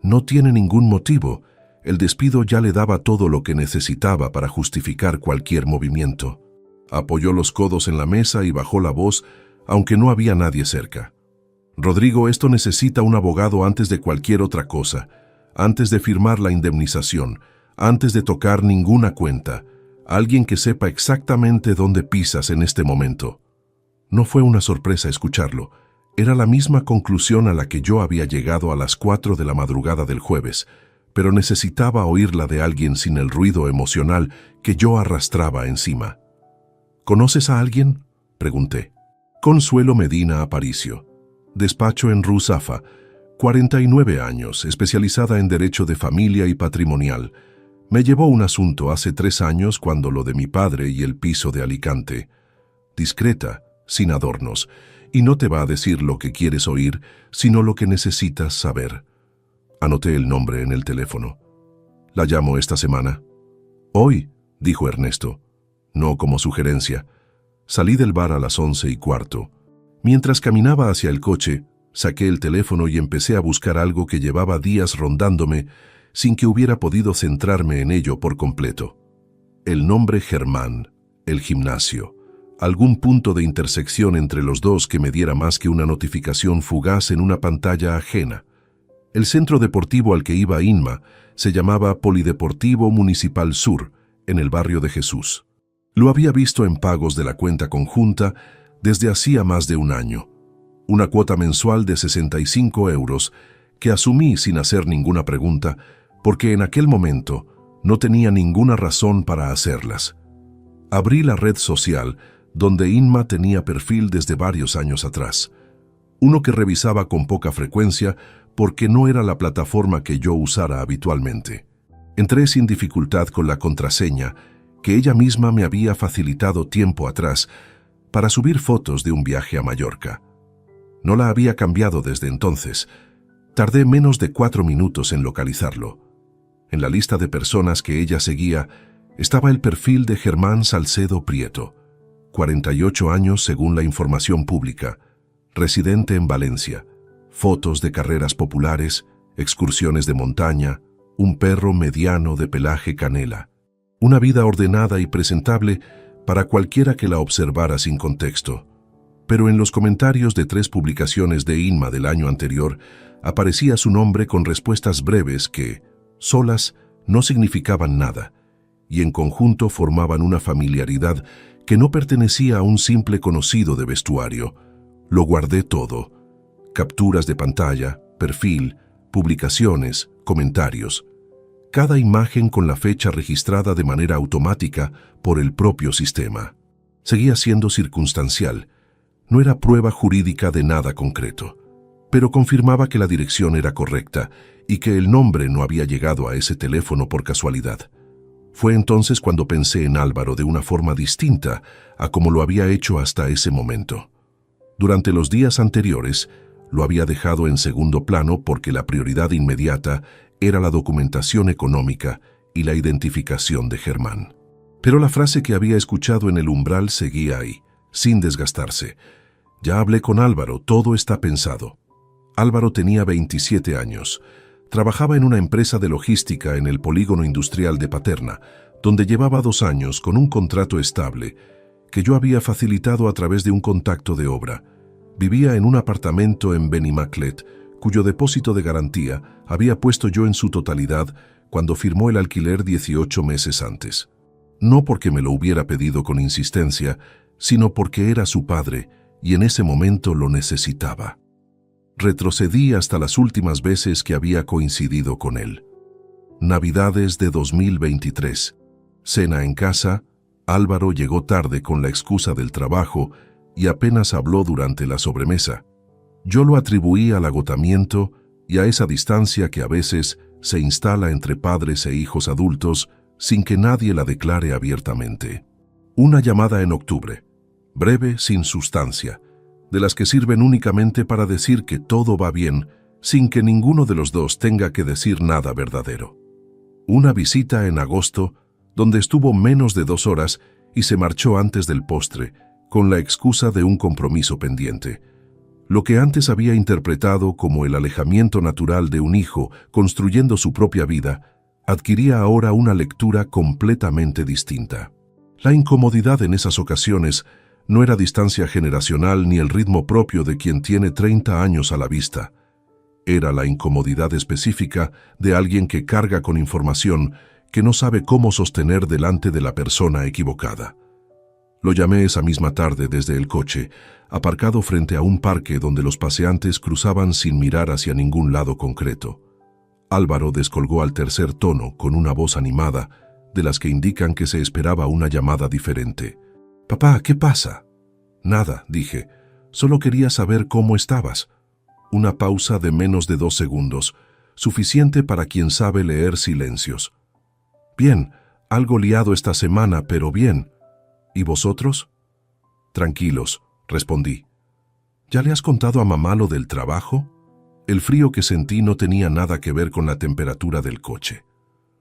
A: «No tiene ningún motivo. El despido ya le daba todo lo que necesitaba para justificar cualquier movimiento». Apoyó los codos en la mesa y bajó la voz, aunque no había nadie cerca. «Rodrigo, esto necesita un abogado antes de cualquier otra cosa, antes de firmar la indemnización, antes de tocar ninguna cuenta, alguien que sepa exactamente dónde pisas en este momento». No fue una sorpresa escucharlo. Era la misma conclusión a la que yo había llegado a las 4 de la madrugada del jueves, pero necesitaba oírla de alguien sin el ruido emocional que yo arrastraba encima. «¿Conoces a alguien?», pregunté. «Consuelo Medina Aparicio. Despacho en Ruzafa. 49 años, especializada en Derecho de Familia y Patrimonial. Me llevó un asunto hace 3 años cuando lo de mi padre y el piso de Alicante. Discreta, sin adornos, y no te va a decir lo que quieres oír, sino lo que necesitas saber». Anoté el nombre en el teléfono. «¿La llamo esta semana?» «Hoy», dijo Ernesto. No como sugerencia. Salí del bar a las 11:15. Mientras caminaba hacia el coche, saqué el teléfono y empecé a buscar algo que llevaba días rondándome sin que hubiera podido centrarme en ello por completo. El nombre Germán, el gimnasio, algún punto de intersección entre los dos que me diera más que una notificación fugaz en una pantalla ajena. El centro deportivo al que iba Inma se llamaba Polideportivo Municipal Sur, en el barrio de Jesús. Lo había visto en pagos de la cuenta conjunta desde hacía más de un año. Una cuota mensual de 65 euros que asumí sin hacer ninguna pregunta porque en aquel momento no tenía ninguna razón para hacerlas. Abrí la red social donde Inma tenía perfil desde varios años atrás. Uno que revisaba con poca frecuencia porque no era la plataforma que yo usara habitualmente. Entré sin dificultad con la contraseña que ella misma me había facilitado tiempo atrás para subir fotos de un viaje a Mallorca. No la había cambiado desde entonces. Tardé menos de 4 minutos en localizarlo. En la lista de personas que ella seguía estaba el perfil de Germán Salcedo Prieto, 48 años según la información pública, residente en Valencia, fotos de carreras populares, excursiones de montaña, un perro mediano de pelaje canela. Una vida ordenada y presentable para cualquiera que la observara sin contexto. Pero en los comentarios de 3 publicaciones de Inma del año anterior aparecía su nombre con respuestas breves que, solas, no significaban nada, y en conjunto formaban una familiaridad que no pertenecía a un simple conocido de vestuario. Lo guardé todo: capturas de pantalla, perfil, publicaciones, comentarios. Cada imagen con la fecha registrada de manera automática por el propio sistema. Seguía siendo circunstancial, no era prueba jurídica de nada concreto, pero confirmaba que la dirección era correcta y que el nombre no había llegado a ese teléfono por casualidad. Fue entonces cuando pensé en Álvaro de una forma distinta a como lo había hecho hasta ese momento. Durante los días anteriores, lo había dejado en segundo plano porque la prioridad inmediata era la documentación económica y la identificación de Germán. Pero la frase que había escuchado en el umbral seguía ahí, sin desgastarse. Ya hablé con Álvaro, todo está pensado. Álvaro tenía 27 años. Trabajaba en una empresa de logística en el polígono industrial de Paterna, donde llevaba 2 años con un contrato estable que yo había facilitado a través de un contacto de obra. Vivía en un apartamento en Benimaclet, cuyo depósito de garantía había puesto yo en su totalidad cuando firmó el alquiler 18 meses antes. No porque me lo hubiera pedido con insistencia, sino porque era su padre y en ese momento lo necesitaba. Retrocedí hasta las últimas veces que había coincidido con él. Navidades de 2023. Cena en casa. Álvaro llegó tarde con la excusa del trabajo y apenas habló durante la sobremesa. Yo lo atribuí al agotamiento y a esa distancia que a veces se instala entre padres e hijos adultos sin que nadie la declare abiertamente. Una llamada en octubre, breve, sin sustancia, de las que sirven únicamente para decir que todo va bien sin que ninguno de los dos tenga que decir nada verdadero. Una visita en agosto, donde estuvo menos de 2 horas y se marchó antes del postre, con la excusa de un compromiso pendiente. Lo que antes había interpretado como el alejamiento natural de un hijo construyendo su propia vida, adquiría ahora una lectura completamente distinta. La incomodidad en esas ocasiones no era distancia generacional ni el ritmo propio de quien tiene 30 años a la vista. Era la incomodidad específica de alguien que carga con información que no sabe cómo sostener delante de la persona equivocada. Lo llamé esa misma tarde desde el coche, aparcado frente a un parque donde los paseantes cruzaban sin mirar hacia ningún lado concreto. Álvaro descolgó al tercer tono con una voz animada, de las que indican que se esperaba una llamada diferente. «Papá, ¿qué pasa?» «Nada», dije. «Solo quería saber cómo estabas». Una pausa de menos de 2 segundos, suficiente para quien sabe leer silencios. «Bien, algo liado esta semana, pero bien. ¿Y vosotros?» «Tranquilos», respondí. «¿Ya le has contado a mamá lo del trabajo?» El frío que sentí no tenía nada que ver con la temperatura del coche.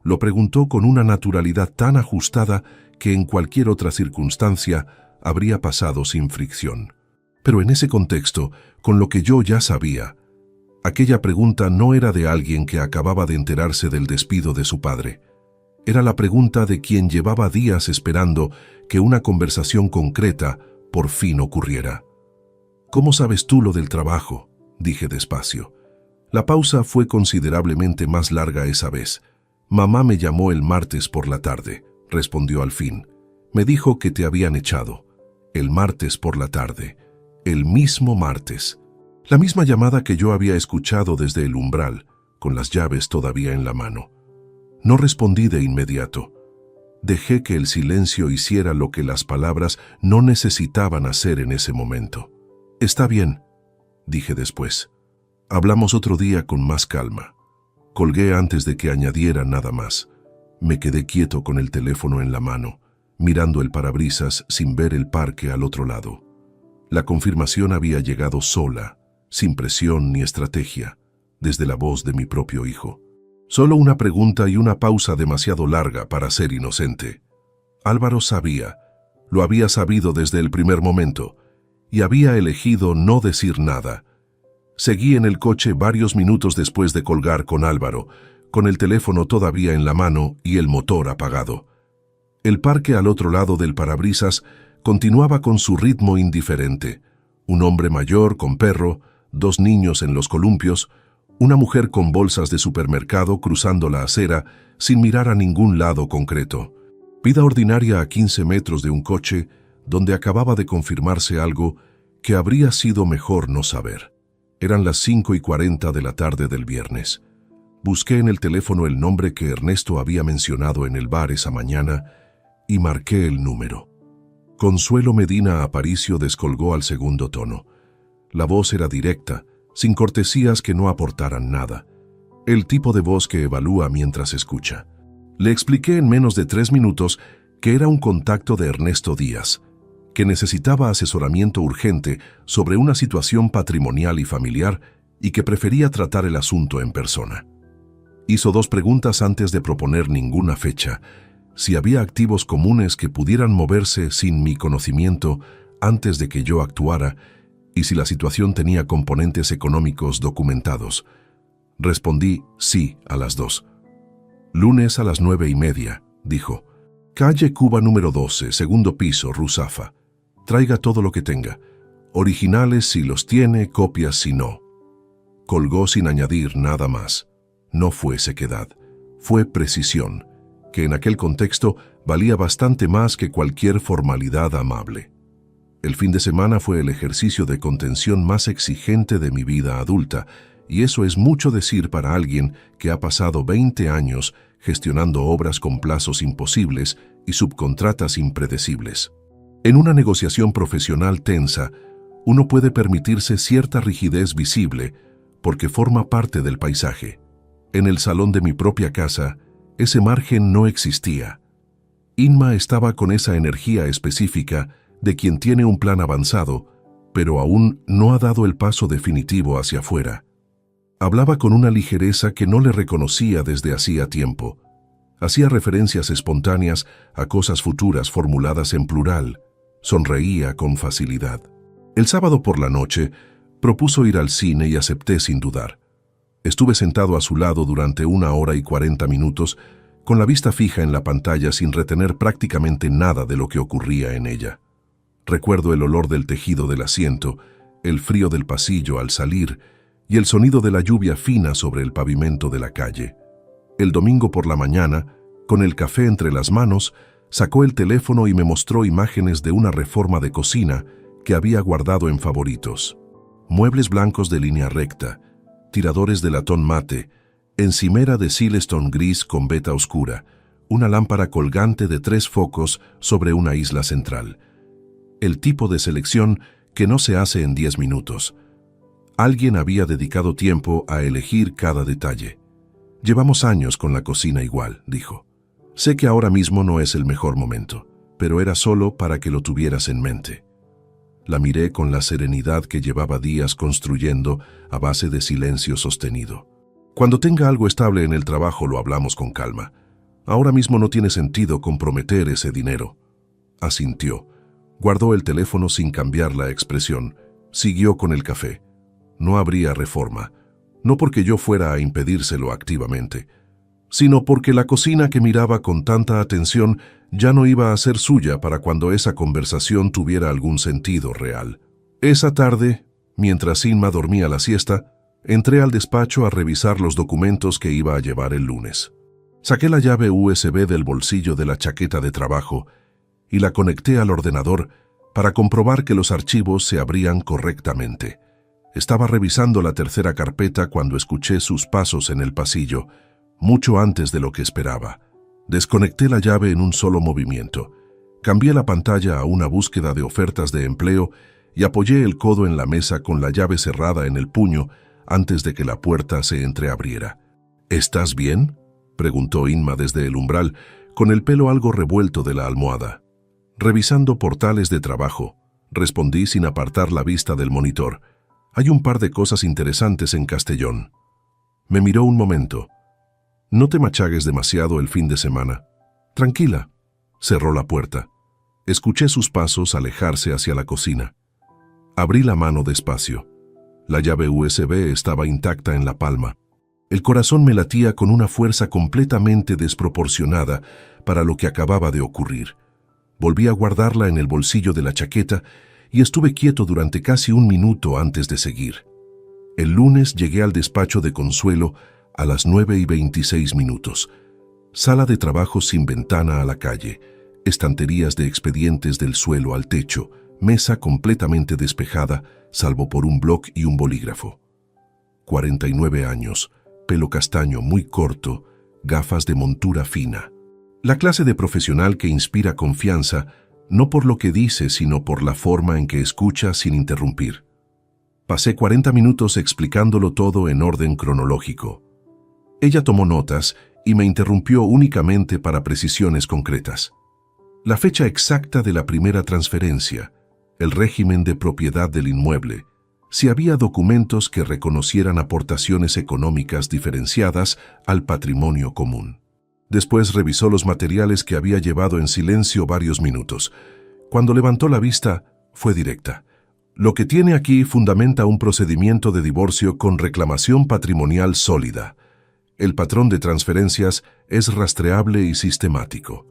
A: Lo preguntó con una naturalidad tan ajustada que en cualquier otra circunstancia habría pasado sin fricción. Pero en ese contexto, con lo que yo ya sabía, aquella pregunta no era de alguien que acababa de enterarse del despido de su padre. Era la pregunta de quien llevaba días esperando que una conversación concreta por fin ocurriera. «¿Cómo sabes tú lo del trabajo?», dije despacio. La pausa fue considerablemente más larga esa vez. «Mamá me llamó el martes por la tarde», respondió al fin. «Me dijo que te habían echado. El martes por la tarde. El mismo martes». La misma llamada que yo había escuchado desde el umbral, con las llaves todavía en la mano. No respondí de inmediato. Dejé que el silencio hiciera lo que las palabras no necesitaban hacer en ese momento. «Está bien», dije después. «Hablamos otro día con más calma». Colgué antes de que añadiera nada más. Me quedé quieto con el teléfono en la mano, mirando el parabrisas sin ver el parque al otro lado. La confirmación había llegado sola, sin presión ni estrategia, desde la voz de mi propio hijo. Solo una pregunta y una pausa demasiado larga para ser inocente. Álvaro sabía, lo había sabido desde el primer momento, y había elegido no decir nada. Seguí en el coche varios minutos después de colgar con Álvaro, con el teléfono todavía en la mano y el motor apagado. El parque al otro lado del parabrisas continuaba con su ritmo indiferente. Un hombre mayor con perro, 2 niños en los columpios, una mujer con bolsas de supermercado cruzando la acera sin mirar a ningún lado concreto. Vida ordinaria a 15 metros de un coche donde acababa de confirmarse algo que habría sido mejor no saber. Eran las 5:40 de la tarde del viernes. Busqué en el teléfono el nombre que Ernesto había mencionado en el bar esa mañana y marqué el número. Consuelo Medina Aparicio descolgó al segundo tono. La voz era directa, sin cortesías que no aportaran nada. El tipo de voz que evalúa mientras escucha. Le expliqué en menos de 3 minutos que era un contacto de Ernesto Díaz, que necesitaba asesoramiento urgente sobre una situación patrimonial y familiar y que prefería tratar el asunto en persona. Hizo 2 preguntas antes de proponer ninguna fecha: si había activos comunes que pudieran moverse sin mi conocimiento antes de que yo actuara, y si la situación tenía componentes económicos documentados. Respondí sí a las 2. «Lunes a las 9:30», dijo. «Calle Cuba número 12, segundo piso, Ruzafa. Traiga todo lo que tenga. Originales si los tiene, copias si no». Colgó sin añadir nada más. No fue sequedad, fue precisión, que en aquel contexto valía bastante más que cualquier formalidad amable. El fin de semana fue el ejercicio de contención más exigente de mi vida adulta, y eso es mucho decir para alguien que ha pasado 20 años gestionando obras con plazos imposibles y subcontratas impredecibles. En una negociación profesional tensa, uno puede permitirse cierta rigidez visible porque forma parte del paisaje. En el salón de mi propia casa, ese margen no existía. Inma estaba con esa energía específica de quien tiene un plan avanzado, pero aún no ha dado el paso definitivo hacia afuera. Hablaba con una ligereza que no le reconocía desde hacía tiempo. Hacía referencias espontáneas a cosas futuras formuladas en plural. Sonreía con facilidad. El sábado por la noche propuso ir al cine y acepté sin dudar. Estuve sentado a su lado durante 1 hora y 40 minutos, con la vista fija en la pantalla sin retener prácticamente nada de lo que ocurría en ella. Recuerdo el olor del tejido del asiento, el frío del pasillo al salir y el sonido de la lluvia fina sobre el pavimento de la calle. El domingo por la mañana, con el café entre las manos, sacó el teléfono y me mostró imágenes de una reforma de cocina que había guardado en favoritos. Muebles blancos de línea recta, tiradores de latón mate, encimera de Silestone gris con veta oscura, una lámpara colgante de 3 focos sobre una isla central. El tipo de selección que no se hace en 10 minutos. Alguien había dedicado tiempo a elegir cada detalle. «Llevamos años con la cocina igual», dijo. «Sé que ahora mismo no es el mejor momento, pero era solo para que lo tuvieras en mente». La miré con la serenidad que llevaba días construyendo a base de silencio sostenido. «Cuando tenga algo estable en el trabajo lo hablamos con calma. Ahora mismo no tiene sentido comprometer ese dinero». Asintió. Guardó el teléfono sin cambiar la expresión. Siguió con el café. No habría reforma. No porque yo fuera a impedírselo activamente, sino porque la cocina que miraba con tanta atención ya no iba a ser suya para cuando esa conversación tuviera algún sentido real. Esa tarde, mientras Inma dormía la siesta, entré al despacho a revisar los documentos que iba a llevar el lunes. Saqué la llave USB del bolsillo de la chaqueta de trabajo y la conecté al ordenador para comprobar que los archivos se abrían correctamente. Estaba revisando la 3ª carpeta cuando escuché sus pasos en el pasillo, mucho antes de lo que esperaba. Desconecté la llave en un solo movimiento. Cambié la pantalla a una búsqueda de ofertas de empleo y apoyé el codo en la mesa con la llave cerrada en el puño antes de que la puerta se entreabriera. ¿Estás bien?, preguntó Inma desde el umbral, con el pelo algo revuelto de la almohada. Revisando portales de trabajo, respondí sin apartar la vista del monitor. Hay un par de cosas interesantes en Castellón. Me miró un momento. No te machagues demasiado el fin de semana. Tranquila. Cerró la puerta. Escuché sus pasos alejarse hacia la cocina. Abrí la mano despacio. La llave USB estaba intacta en la palma. El corazón me latía con una fuerza completamente desproporcionada para lo que acababa de ocurrir. Volví a guardarla en el bolsillo de la chaqueta y estuve quieto durante casi un minuto antes de seguir. El lunes llegué al despacho de Consuelo a las 9:26. Sala de trabajo sin ventana a la calle, estanterías de expedientes del suelo al techo, mesa completamente despejada, salvo por un bloc y un bolígrafo. 49 años, pelo castaño muy corto, gafas de montura fina. La clase de profesional que inspira confianza, no por lo que dice, sino por la forma en que escucha sin interrumpir. Pasé 40 minutos explicándolo todo en orden cronológico. Ella tomó notas y me interrumpió únicamente para precisiones concretas. La fecha exacta de la primera transferencia, el régimen de propiedad del inmueble, si había documentos que reconocieran aportaciones económicas diferenciadas al patrimonio común. Después revisó los materiales que había llevado en silencio varios minutos. Cuando levantó la vista, fue directa. Lo que tiene aquí fundamenta un procedimiento de divorcio con reclamación patrimonial sólida. El patrón de transferencias es rastreable y sistemático.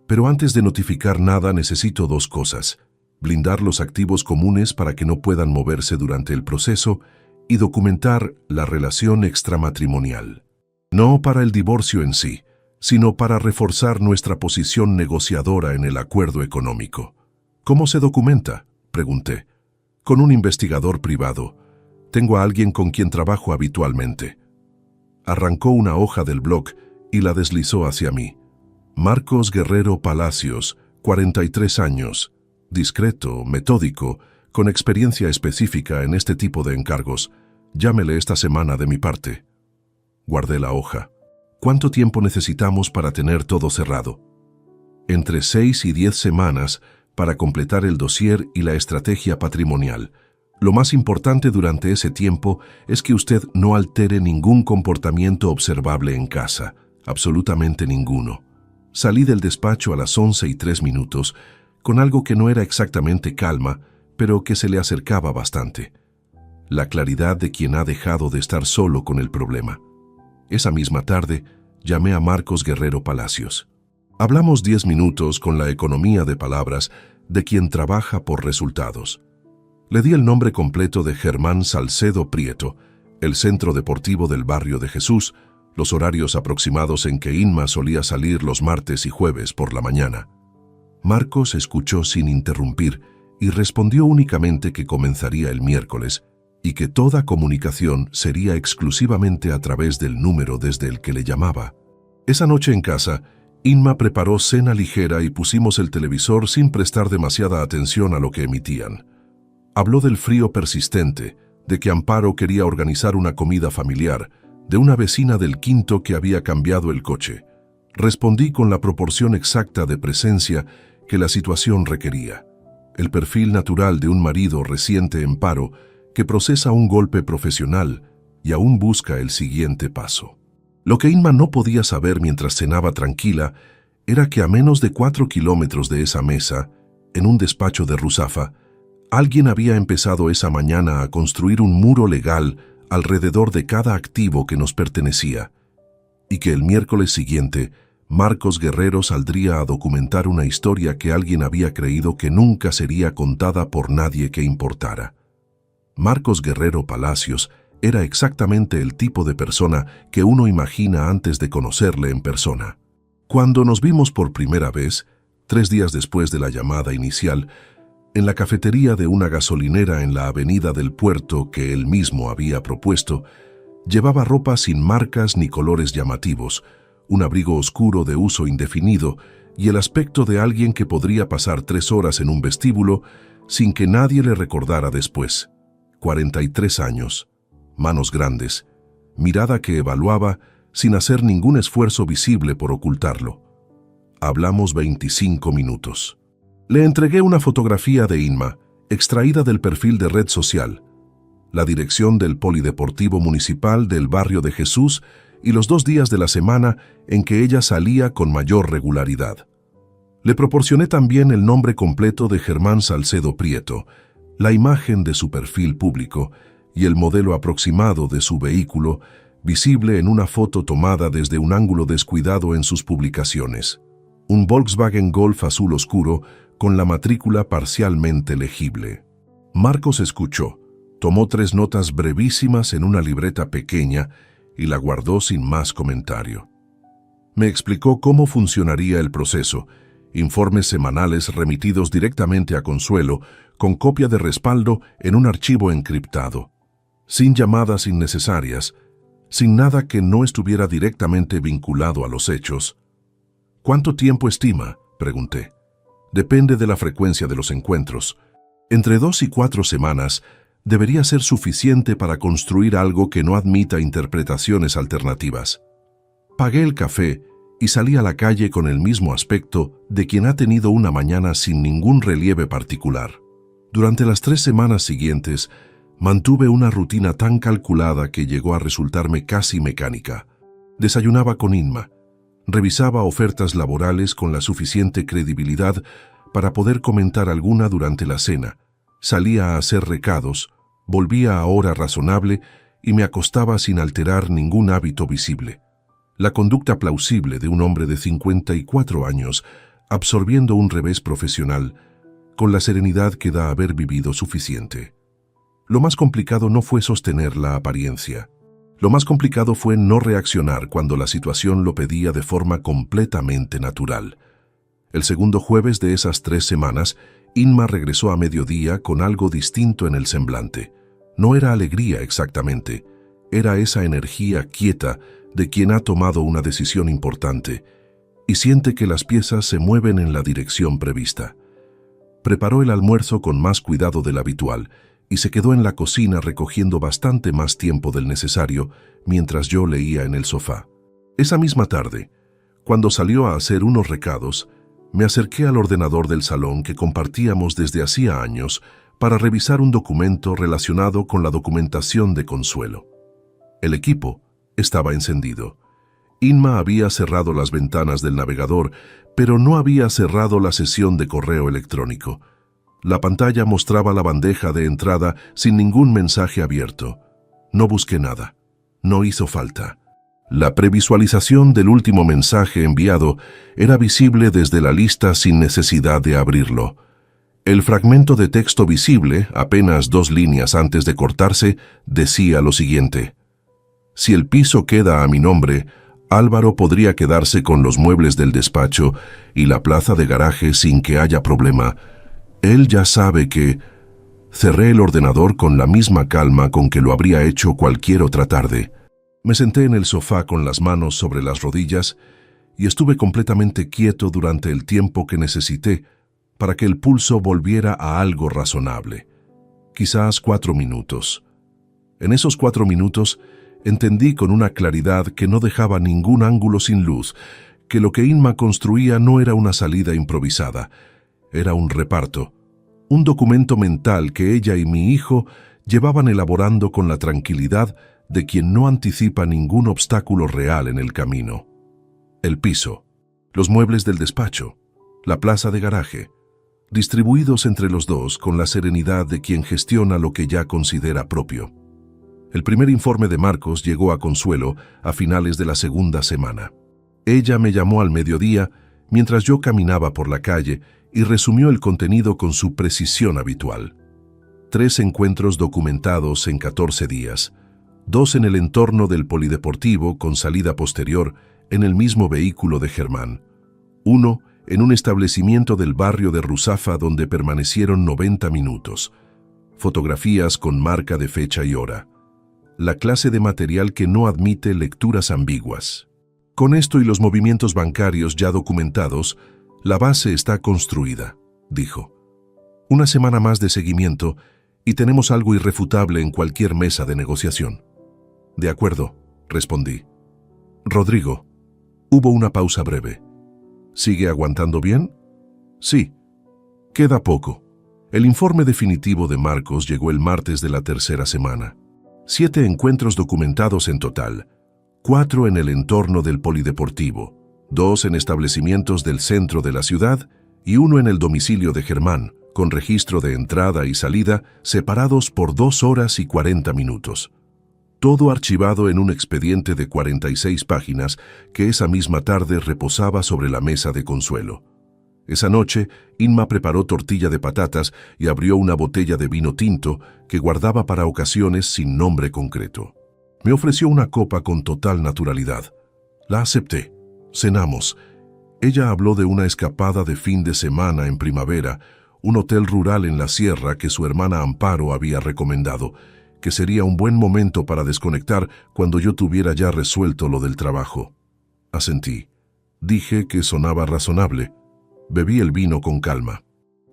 A: Pero antes de notificar nada necesito dos cosas: blindar los activos comunes para que no puedan moverse durante el proceso y documentar la relación extramatrimonial. No para el divorcio en sí, sino para reforzar nuestra posición negociadora en el acuerdo económico. ¿Cómo se documenta?, pregunté. Con un investigador privado. Tengo a alguien con quien trabajo habitualmente. Arrancó una hoja del blog y la deslizó hacia mí. Marcos Guerrero Palacios, 43 años, discreto, metódico, con experiencia específica en este tipo de encargos. Llámele esta semana de mi parte. Guardé la hoja. ¿Cuánto tiempo necesitamos para tener todo cerrado? Entre 6 y 10 semanas para completar el dossier y la estrategia patrimonial. Lo más importante durante ese tiempo es que usted no altere ningún comportamiento observable en casa, absolutamente ninguno. Salí del despacho a las 11:03, con algo que no era exactamente calma, pero que se le acercaba bastante. La claridad de quien ha dejado de estar solo con el problema. Esa misma tarde, llamé a Marcos Guerrero Palacios. Hablamos 10 minutos con la economía de palabras de quien trabaja por resultados. Le di el nombre completo de Germán Salcedo Prieto, el centro deportivo del barrio de Jesús, los horarios aproximados en que Inma solía salir los martes y jueves por la mañana. Marcos escuchó sin interrumpir y respondió únicamente que comenzaría el miércoles y que toda comunicación sería exclusivamente a través del número desde el que le llamaba. Esa noche en casa, Inma preparó cena ligera y pusimos el televisor sin prestar demasiada atención a lo que emitían. Habló del frío persistente, de que Amparo quería organizar una comida familiar, de una vecina del quinto que había cambiado el coche. Respondí con la proporción exacta de presencia que la situación requería. El perfil natural de un marido reciente en paro que procesa un golpe profesional y aún busca el siguiente paso. Lo que Inma no podía saber mientras cenaba tranquila era que a menos de 4 kilómetros de esa mesa, en un despacho de Ruzafa, alguien había empezado esa mañana a construir un muro legal alrededor de cada activo que nos pertenecía, y que el miércoles siguiente Marcos Guerrero saldría a documentar una historia que alguien había creído que nunca sería contada por nadie que importara. Marcos Guerrero Palacios era exactamente el tipo de persona que uno imagina antes de conocerle en persona. Cuando nos vimos por primera vez, 3 días después de la llamada inicial, en la cafetería de una gasolinera en la avenida del Puerto que él mismo había propuesto, llevaba ropa sin marcas ni colores llamativos, un abrigo oscuro de uso indefinido y el aspecto de alguien que podría pasar 3 horas en un vestíbulo sin que nadie le recordara después. 43 años, manos grandes, mirada que evaluaba sin hacer ningún esfuerzo visible por ocultarlo. Hablamos 25 minutos. Le entregué una fotografía de Inma, extraída del perfil de red social, la dirección del Polideportivo Municipal del Barrio de Jesús y los 2 días de la semana en que ella salía con mayor regularidad. Le proporcioné también el nombre completo de Germán Salcedo Prieto, la imagen de su perfil público y el modelo aproximado de su vehículo, visible en una foto tomada desde un ángulo descuidado en sus publicaciones. Un Volkswagen Golf azul oscuro con la matrícula parcialmente legible. Marcos escuchó, tomó 3 notas brevísimas en una libreta pequeña y la guardó sin más comentario. Me explicó cómo funcionaría el proceso, informes semanales remitidos directamente a Consuelo, con copia de respaldo en un archivo encriptado, sin llamadas innecesarias, sin nada que no estuviera directamente vinculado a los hechos. ¿Cuánto tiempo estima?, pregunté. Depende de la frecuencia de los encuentros. Entre 2 y 4 semanas debería ser suficiente para construir algo que no admita interpretaciones alternativas. Pagué el café y salí a la calle con el mismo aspecto de quien ha tenido una mañana sin ningún relieve particular. Durante las 3 semanas siguientes, mantuve una rutina tan calculada que llegó a resultarme casi mecánica. Desayunaba con Inma, revisaba ofertas laborales con la suficiente credibilidad para poder comentar alguna durante la cena, salía a hacer recados, volvía a hora razonable y me acostaba sin alterar ningún hábito visible. La conducta plausible de un hombre de 54 años, absorbiendo un revés profesional, con la serenidad que da haber vivido suficiente. Lo más complicado no fue sostener la apariencia. Lo más complicado fue no reaccionar cuando la situación lo pedía de forma completamente natural. El segundo jueves de esas 3 semanas, Inma regresó a mediodía con algo distinto en el semblante. No era alegría exactamente, era esa energía quieta de quien ha tomado una decisión importante y siente que las piezas se mueven en la dirección prevista. Preparó el almuerzo con más cuidado del habitual y se quedó en la cocina recogiendo bastante más tiempo del necesario mientras yo leía en el sofá. Esa misma tarde, cuando salió a hacer unos recados, me acerqué al ordenador del salón que compartíamos desde hacía años para revisar un documento relacionado con la documentación de Consuelo. El equipo estaba encendido. Inma había cerrado las ventanas del navegador, pero no había cerrado la sesión de correo electrónico. La pantalla mostraba la bandeja de entrada sin ningún mensaje abierto. No busqué nada. No hizo falta. La previsualización del último mensaje enviado era visible desde la lista sin necesidad de abrirlo. El fragmento de texto visible, apenas 2 líneas antes de cortarse, decía lo siguiente: si el piso queda a mi nombre, Álvaro podría quedarse con los muebles del despacho y la plaza de garaje sin que haya problema. Él ya sabe que... Cerré el ordenador con la misma calma con que lo habría hecho cualquier otra tarde. Me senté en el sofá con las manos sobre las rodillas y estuve completamente quieto durante el tiempo que necesité para que el pulso volviera a algo razonable. Quizás 4 minutos. En esos 4 minutos entendí con una claridad que no dejaba ningún ángulo sin luz, que lo que Inma construía no era una salida improvisada, era un reparto, un documento mental que ella y mi hijo llevaban elaborando con la tranquilidad de quien no anticipa ningún obstáculo real en el camino. El piso, los muebles del despacho, la plaza de garaje, distribuidos entre los dos con la serenidad de quien gestiona lo que ya considera propio. El primer informe de Marcos llegó a Consuelo a finales de la segunda semana. Ella me llamó al mediodía mientras yo caminaba por la calle y resumió el contenido con su precisión habitual. 3 encuentros documentados en 14 días, 2 en el entorno del polideportivo con salida posterior en el mismo vehículo de Germán, 1 en un establecimiento del barrio de Ruzafa donde permanecieron 90 minutos, fotografías con marca de fecha y hora, la clase de material que no admite lecturas ambiguas. Con esto y los movimientos bancarios ya documentados, la base está construida, dijo. Una semana más de seguimiento y tenemos algo irrefutable en cualquier mesa de negociación. De acuerdo, respondí. Rodrigo, hubo una pausa breve. ¿Sigue aguantando bien? Sí. Queda poco. El informe definitivo de Marcos llegó el martes de la tercera semana. 7 encuentros documentados en total, 4 en el entorno del polideportivo, 2 en establecimientos del centro de la ciudad y 1 en el domicilio de Germán, con registro de entrada y salida separados por 2 horas y 40 minutos. Todo archivado en un expediente de 46 páginas que esa misma tarde reposaba sobre la mesa de Consuelo. Esa noche, Inma preparó tortilla de patatas y abrió una botella de vino tinto que guardaba para ocasiones sin nombre concreto. Me ofreció una copa con total naturalidad. La acepté. Cenamos. Ella habló de una escapada de fin de semana en primavera, un hotel rural en la sierra que su hermana Amparo había recomendado, que sería un buen momento para desconectar cuando yo tuviera ya resuelto lo del trabajo. Asentí. Dije que sonaba razonable. Bebí el vino con calma.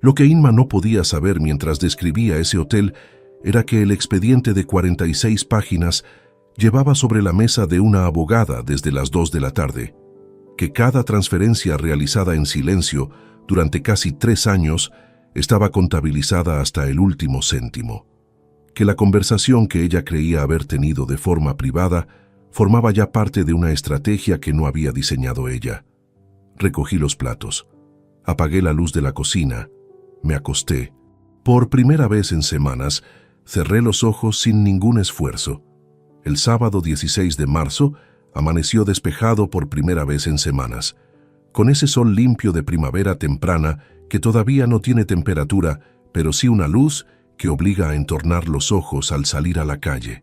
A: Lo que Inma no podía saber mientras describía ese hotel era que el expediente de 46 páginas llevaba sobre la mesa de una abogada desde las 2 de la tarde, que cada transferencia realizada en silencio durante casi 3 años estaba contabilizada hasta el último céntimo, que la conversación que ella creía haber tenido de forma privada formaba ya parte de una estrategia que no había diseñado ella. Recogí los platos. Apagué la luz de la cocina, me acosté. Por primera vez en semanas, cerré los ojos sin ningún esfuerzo. El sábado 16 de marzo amaneció despejado por primera vez en semanas, con ese sol limpio de primavera temprana que todavía no tiene temperatura, pero sí una luz que obliga a entornar los ojos al salir a la calle.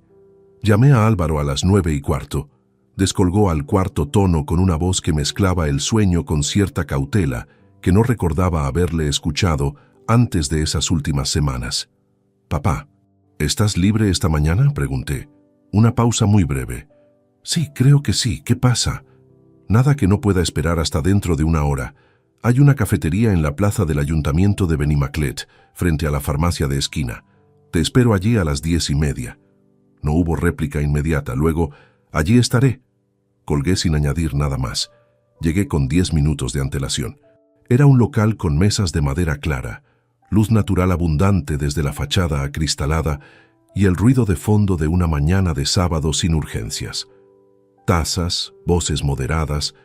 A: Llamé a Álvaro a las 9:15. Descolgó al cuarto tono con una voz que mezclaba el sueño con cierta cautela, que no recordaba haberle escuchado antes de esas últimas semanas. «Papá, ¿estás libre esta mañana?», pregunté. Una pausa muy breve. «Sí, creo que sí. ¿Qué pasa?». «Nada que no pueda esperar hasta dentro de una hora. Hay una cafetería en la plaza del ayuntamiento de Benimaclet, frente a la farmacia de esquina. Te espero allí a las 10:30. No hubo réplica inmediata. Luego, «allí estaré». Colgué sin añadir nada más. Llegué con 10 minutos de antelación. Era un local con mesas de madera clara, luz natural abundante desde la fachada acristalada y el ruido de fondo de una mañana de sábado sin urgencias. Tazas, voces moderadas,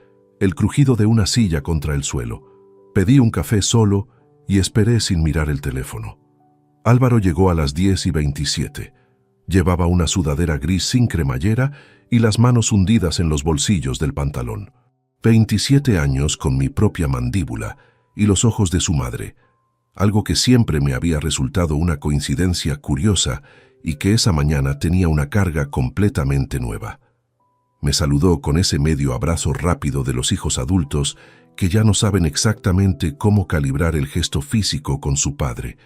A: el crujido de una silla contra el suelo. Pedí un café solo y esperé sin mirar el teléfono. Álvaro llegó a las 10:27. Llevaba una sudadera gris sin cremallera y las manos hundidas en los bolsillos del pantalón. 27 años con mi propia mandíbula y los ojos de su madre, algo que siempre me había resultado una coincidencia curiosa y que esa mañana tenía una carga completamente nueva. Me saludó con ese medio abrazo rápido de los hijos adultos que ya no saben exactamente cómo calibrar el gesto físico con su padre.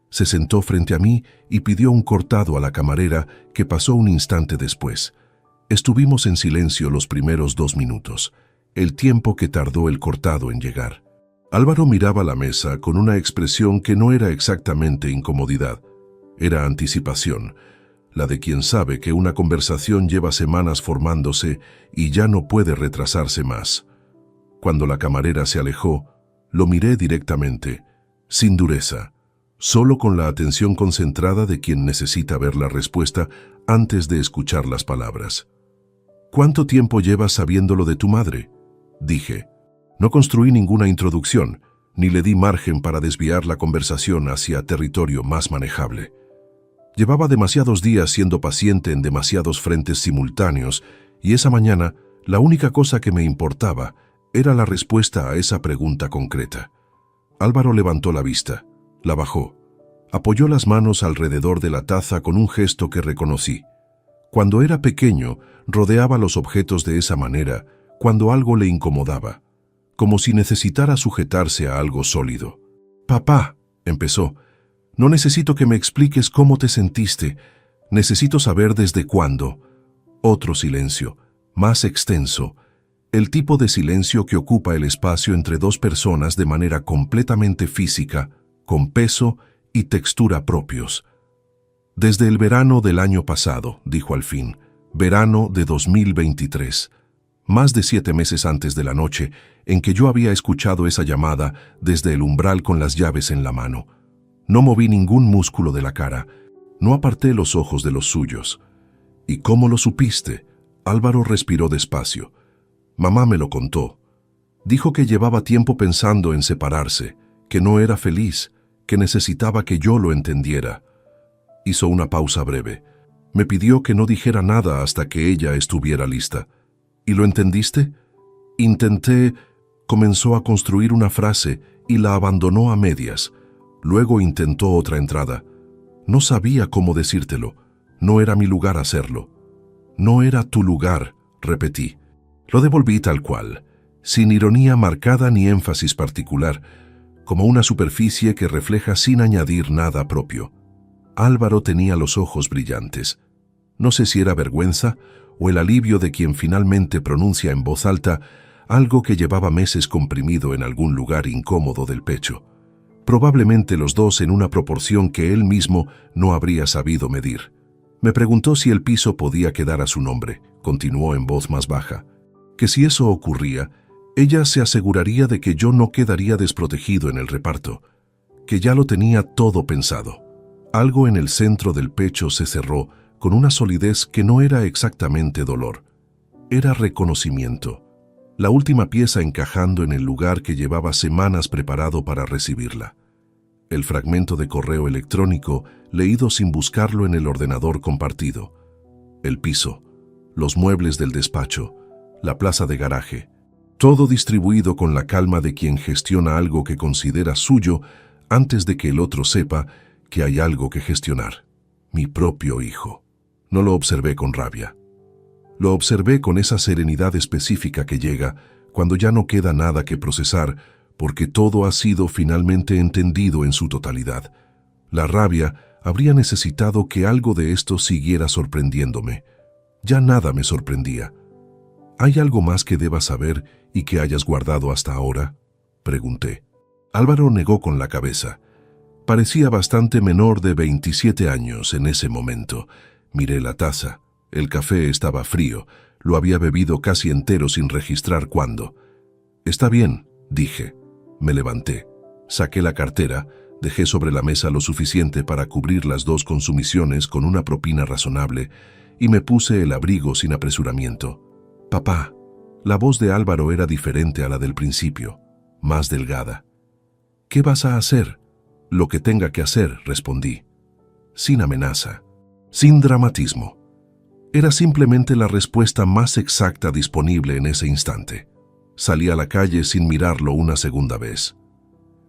A: Se sentó frente a mí y pidió un cortado a la camarera que pasó un instante después. Estuvimos en silencio los primeros 2 minutos. El tiempo que tardó el cortado en llegar. Álvaro miraba la mesa con una expresión que no era exactamente incomodidad, era anticipación, la de quien sabe que una conversación lleva semanas formándose y ya no puede retrasarse más. Cuando la camarera se alejó, lo miré directamente, sin dureza, solo con la atención concentrada de quien necesita ver la respuesta antes de escuchar las palabras. «¿Cuánto tiempo llevas sabiendo lo de tu madre?», dije. No construí ninguna introducción, ni le di margen para desviar la conversación hacia territorio más manejable. Llevaba demasiados días siendo paciente en demasiados frentes simultáneos, y esa mañana la única cosa que me importaba era la respuesta a esa pregunta concreta. Álvaro levantó la vista, la bajó, apoyó las manos alrededor de la taza con un gesto que reconocí. Cuando era pequeño, rodeaba los objetos de esa manera, cuando algo le incomodaba, como si necesitara sujetarse a algo sólido. «Papá», empezó, «no necesito que me expliques cómo te sentiste, necesito saber desde cuándo». Otro silencio, más extenso, El tipo de silencio que ocupa el espacio entre dos personas de manera completamente física, con peso y textura propios. Desde el verano del año pasado, dijo al fin, verano de 2023, más de 7 meses antes de la noche en que yo había escuchado esa llamada desde el umbral con las llaves en la mano. No moví ningún músculo de la cara, no aparté los ojos de los suyos. ¿Y cómo lo supiste? Álvaro respiró despacio. Mamá me lo contó. Dijo que llevaba tiempo pensando en separarse, que no era feliz, que necesitaba que yo lo entendiera. Hizo una pausa breve. Me pidió que no dijera nada hasta que ella estuviera lista. ¿Y lo entendiste? Intenté... Comenzó a construir una frase y la abandonó a medias. Luego intentó otra entrada. No sabía cómo decírtelo. No era mi lugar hacerlo. No era tu lugar, repetí. Lo devolví tal cual, sin ironía marcada ni énfasis particular, como una superficie que refleja sin añadir nada propio. Álvaro tenía los ojos brillantes. No sé si era vergüenza o el alivio de quien finalmente pronuncia en voz alta algo que llevaba meses comprimido en algún lugar incómodo del pecho. Probablemente los dos en una proporción que él mismo no habría sabido medir. Me preguntó si el piso podía quedar a su nombre, continuó en voz más baja. Que si eso ocurría, ella se aseguraría de que yo no quedaría desprotegido en el reparto, que ya lo tenía todo pensado. Algo en el centro del pecho se cerró con una solidez que no era exactamente dolor. Era reconocimiento. La última pieza encajando en el lugar que llevaba semanas preparado para recibirla. El fragmento de correo electrónico leído sin buscarlo en el ordenador compartido. El piso, los muebles del despacho, la plaza de garaje. Todo distribuido con la calma de quien gestiona algo que considera suyo antes de que el otro sepa que hay algo que gestionar. Mi propio hijo. No lo observé con rabia. Lo observé con esa serenidad específica que llega cuando ya no queda nada que procesar porque todo ha sido finalmente entendido en su totalidad. La rabia habría necesitado que algo de esto siguiera sorprendiéndome. Ya nada me sorprendía. ¿Hay algo más que debas saber y que hayas guardado hasta ahora?, pregunté. Álvaro negó con la cabeza. Parecía bastante menor de 27 años en ese momento. Miré la taza. El café estaba frío. Lo había bebido casi entero sin registrar cuándo. Está bien, dije. Me levanté. Saqué la cartera. Dejé sobre la mesa lo suficiente para cubrir las 2 consumiciones con una propina razonable y me puse el abrigo sin apresuramiento. Papá. La voz de Álvaro era diferente a la del principio, más delgada. ¿Qué vas a hacer? Lo que tenga que hacer, respondí. Sin amenaza, sin dramatismo. Era simplemente la respuesta más exacta disponible en ese instante. Salí a la calle sin mirarlo una segunda vez.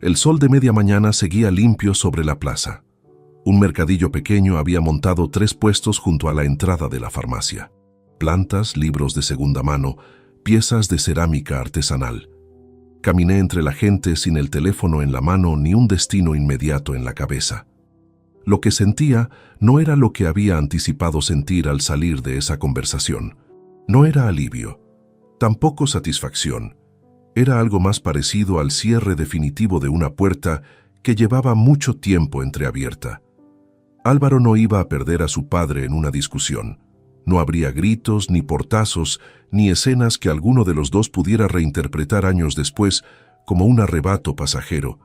A: El sol de media mañana seguía limpio sobre la plaza. Un mercadillo pequeño había montado 3 puestos junto a la entrada de la farmacia. Plantas, libros de segunda mano, piezas de cerámica artesanal. Caminé entre la gente sin el teléfono en la mano ni un destino inmediato en la cabeza. Lo que sentía no era lo que había anticipado sentir al salir de esa conversación. No era alivio, tampoco satisfacción. Era algo más parecido al cierre definitivo de una puerta que llevaba mucho tiempo entreabierta. Álvaro no iba a perder a su padre en una discusión. No habría gritos, ni portazos, ni escenas que alguno de los dos pudiera reinterpretar años después como un arrebato pasajero.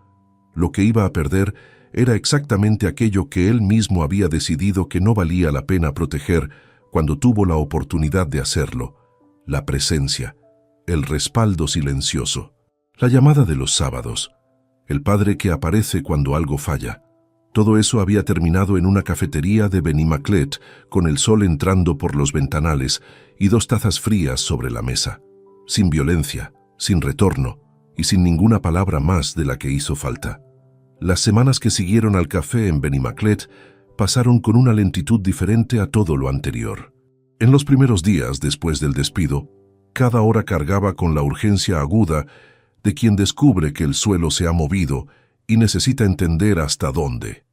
A: Lo que iba a perder era exactamente aquello que él mismo había decidido que no valía la pena proteger cuando tuvo la oportunidad de hacerlo: la presencia, el respaldo silencioso, la llamada de los sábados, el padre que aparece cuando algo falla. Todo eso había terminado en una cafetería de Benimaclet, con el sol entrando por los ventanales y 2 tazas frías sobre la mesa, sin violencia, sin retorno y sin ninguna palabra más de la que hizo falta. Las semanas que siguieron al café en Benimaclet pasaron con una lentitud diferente a todo lo anterior. En los primeros días después del despido, cada hora cargaba con la urgencia aguda de quien descubre que el suelo se ha movido y necesita entender hasta dónde.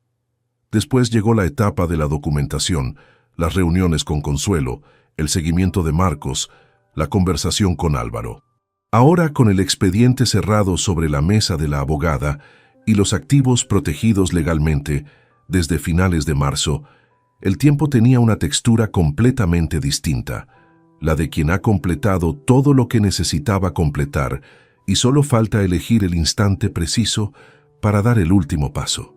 A: Después llegó la etapa de la documentación, las reuniones con Consuelo, el seguimiento de Marcos, La conversación con Álvaro. Ahora, con el expediente cerrado sobre la mesa de la abogada y los activos protegidos legalmente desde finales de marzo, el tiempo tenía una textura completamente distinta, la de quien ha completado todo lo que necesitaba completar y solo falta elegir el instante preciso para dar el último paso.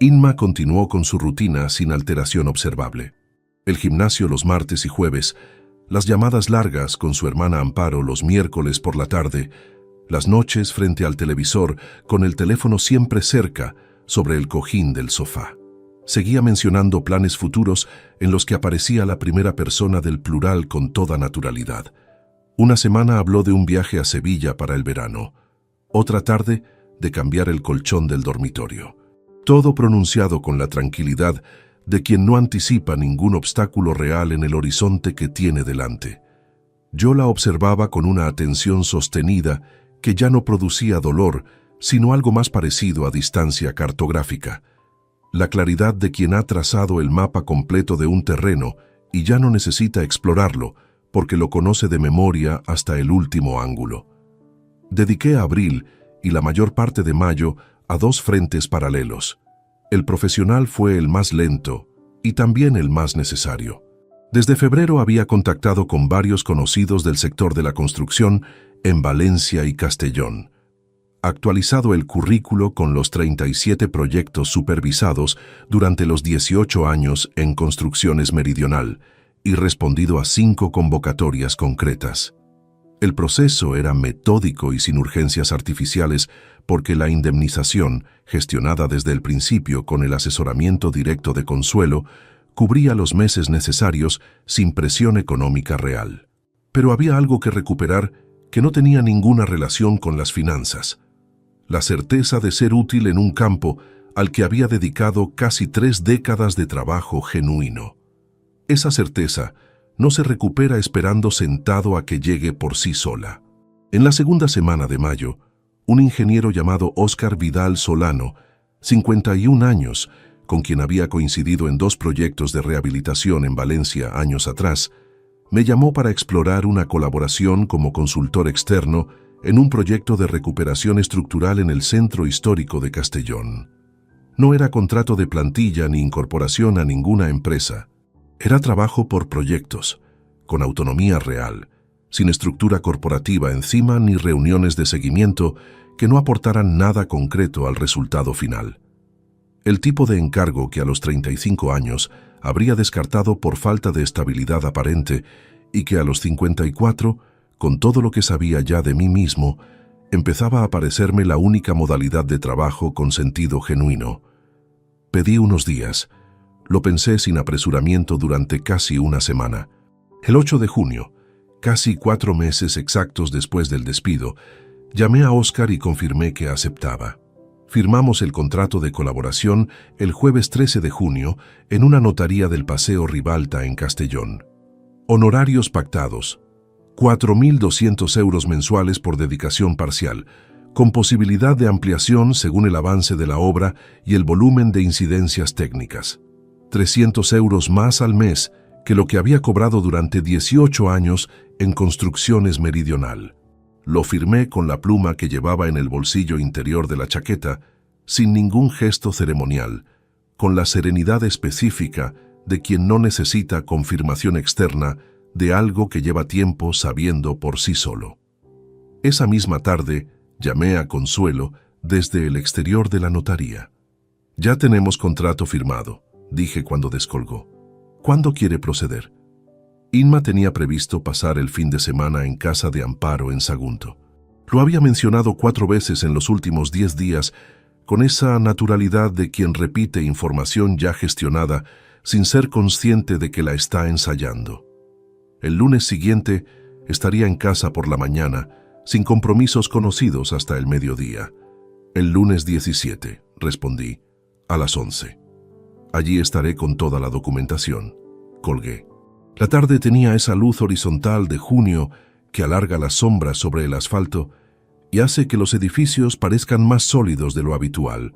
A: Inma continuó con su rutina sin alteración observable. El gimnasio los martes y jueves, las llamadas largas con su hermana Amparo los miércoles por la tarde, las noches frente al televisor con el teléfono siempre cerca sobre el cojín del sofá. Seguía mencionando planes futuros en los que aparecía la primera persona del plural con toda naturalidad. Una semana habló de un viaje a Sevilla para el verano. Otra tarde, de cambiar el colchón del dormitorio. Todo pronunciado con la tranquilidad de quien no anticipa ningún obstáculo real en el horizonte que tiene delante. Yo la observaba con una atención sostenida que ya no producía dolor, sino algo más parecido a distancia cartográfica. La claridad de quien ha trazado el mapa completo de un terreno y ya no necesita explorarlo, porque lo conoce de memoria hasta el último ángulo. Dediqué a abril y la mayor parte de mayo a dos frentes paralelos. El profesional fue el más lento y también el más necesario. Desde febrero había contactado con varios conocidos del sector de la construcción en Valencia y Castellón. Actualizado el currículo con los 37 proyectos supervisados durante los 18 años en Construcciones Meridional y respondido a 5 convocatorias concretas. El proceso era metódico y sin urgencias artificiales porque la indemnización, gestionada desde el principio con el asesoramiento directo de Consuelo, cubría los meses necesarios sin presión económica real. Pero había algo que recuperar que no tenía ninguna relación con las finanzas. La certeza de ser útil en un campo al que había dedicado casi 3 décadas de trabajo genuino. Esa certeza no se recupera esperando sentado a que llegue por sí sola. En la segunda semana de mayo, un ingeniero llamado Óscar Vidal Solano, 51 años, con quien había coincidido en 2 proyectos de rehabilitación en Valencia años atrás, me llamó para explorar una colaboración como consultor externo en un proyecto de recuperación estructural en el centro histórico de Castellón. No era contrato de plantilla ni incorporación a ninguna empresa. Era trabajo por proyectos, con autonomía real, sin estructura corporativa encima ni reuniones de seguimiento que no aportaran nada concreto al resultado final. El tipo de encargo que a los 35 años habría descartado por falta de estabilidad aparente y que a los 54, con todo lo que sabía ya de mí mismo, empezaba a parecerme la única modalidad de trabajo con sentido genuino. Pedí unos días. Lo pensé sin apresuramiento durante casi una semana. El 8 de junio, casi 4 meses exactos después del despido, llamé a Óscar y confirmé que aceptaba. Firmamos el contrato de colaboración el jueves 13 de junio en una notaría del Paseo Ribalta en Castellón. Honorarios pactados: 4.200 euros mensuales por dedicación parcial, con posibilidad de ampliación según el avance de la obra y el volumen de incidencias técnicas. 300 euros más al mes que lo que había cobrado durante 18 años en Construcciones Meridional. Lo firmé con la pluma que llevaba en el bolsillo interior de la chaqueta, sin ningún gesto ceremonial, con la serenidad específica de quien no necesita confirmación externa de algo que lleva tiempo sabiendo por sí solo. Esa misma tarde llamé a Consuelo desde el exterior de la notaría. «Ya tenemos contrato firmado», dije cuando descolgó. «¿Cuándo quiere proceder?» Inma tenía previsto pasar el fin de semana en casa de Amparo en Sagunto. Lo había mencionado 4 veces en los últimos 10 días, con esa naturalidad de quien repite información ya gestionada sin ser consciente de que la está ensayando. El lunes siguiente estaría en casa por la mañana, sin compromisos conocidos hasta el mediodía. «El lunes 17», respondí, «a las 11. Allí estaré con toda la documentación». Colgué. La tarde tenía esa luz horizontal de junio que alarga las sombras sobre el asfalto y hace que los edificios parezcan más sólidos de lo habitual.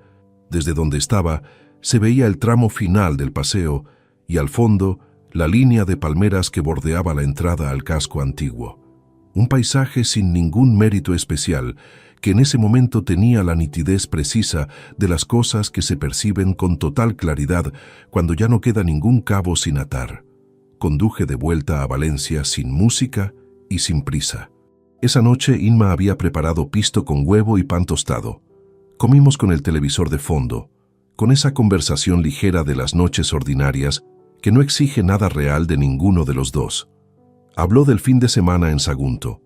A: Desde donde estaba, se veía el tramo final del paseo y al fondo la línea de palmeras que bordeaba la entrada al casco antiguo. un paisaje sin ningún mérito especial, que en ese momento tenía la nitidez precisa de las cosas que se perciben con total claridad cuando ya no queda ningún cabo sin atar. Conduje de vuelta a Valencia sin música y sin prisa. Esa noche Inma había preparado pisto con huevo y pan tostado. Comimos con el televisor de fondo, con esa conversación ligera de las noches ordinarias que no exige nada real de ninguno de los dos. Habló del fin de semana en Sagunto,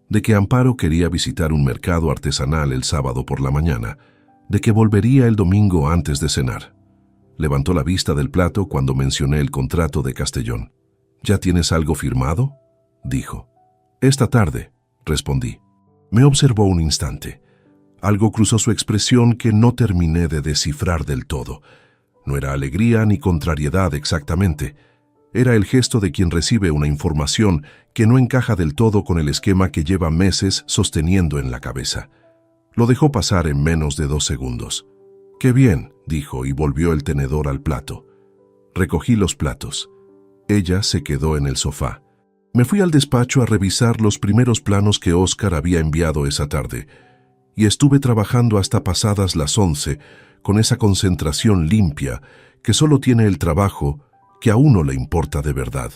A: de que Amparo quería visitar un mercado artesanal el sábado por la mañana, de que volvería el domingo antes de cenar. Levantó la vista del plato cuando mencioné el contrato de Castellón. ¿Ya tienes algo firmado?, dijo. Esta tarde, respondí. Me observó un instante. Algo cruzó su expresión que no terminé de descifrar del todo. No era alegría ni contrariedad exactamente. Era el gesto de quien recibe una información que no encaja del todo con el esquema que lleva meses sosteniendo en la cabeza. Lo dejó pasar en menos de 2 segundos. «Qué bien», dijo y volvió el tenedor al plato. Recogí los platos. Ella se quedó en el sofá. Me fui al despacho a revisar los primeros planos que Óscar había enviado esa tarde, y estuve trabajando hasta pasadas las 11, con esa concentración limpia que solo tiene el trabajo que a uno le importa de verdad.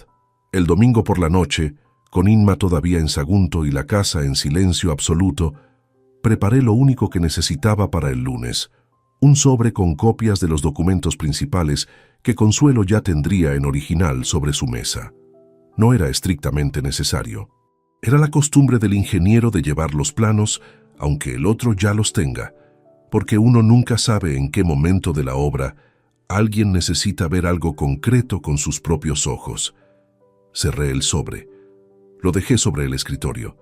A: El domingo por la noche, con Inma todavía en Sagunto y la casa en silencio absoluto, preparé lo único que necesitaba para el lunes, un sobre con copias de los documentos principales que Consuelo ya tendría en original sobre su mesa. No era estrictamente necesario. Era la costumbre del ingeniero de llevar los planos, aunque el otro ya los tenga, porque uno nunca sabe en qué momento de la obra alguien necesita ver algo concreto con sus propios ojos. Cerré el sobre. Lo dejé sobre el escritorio.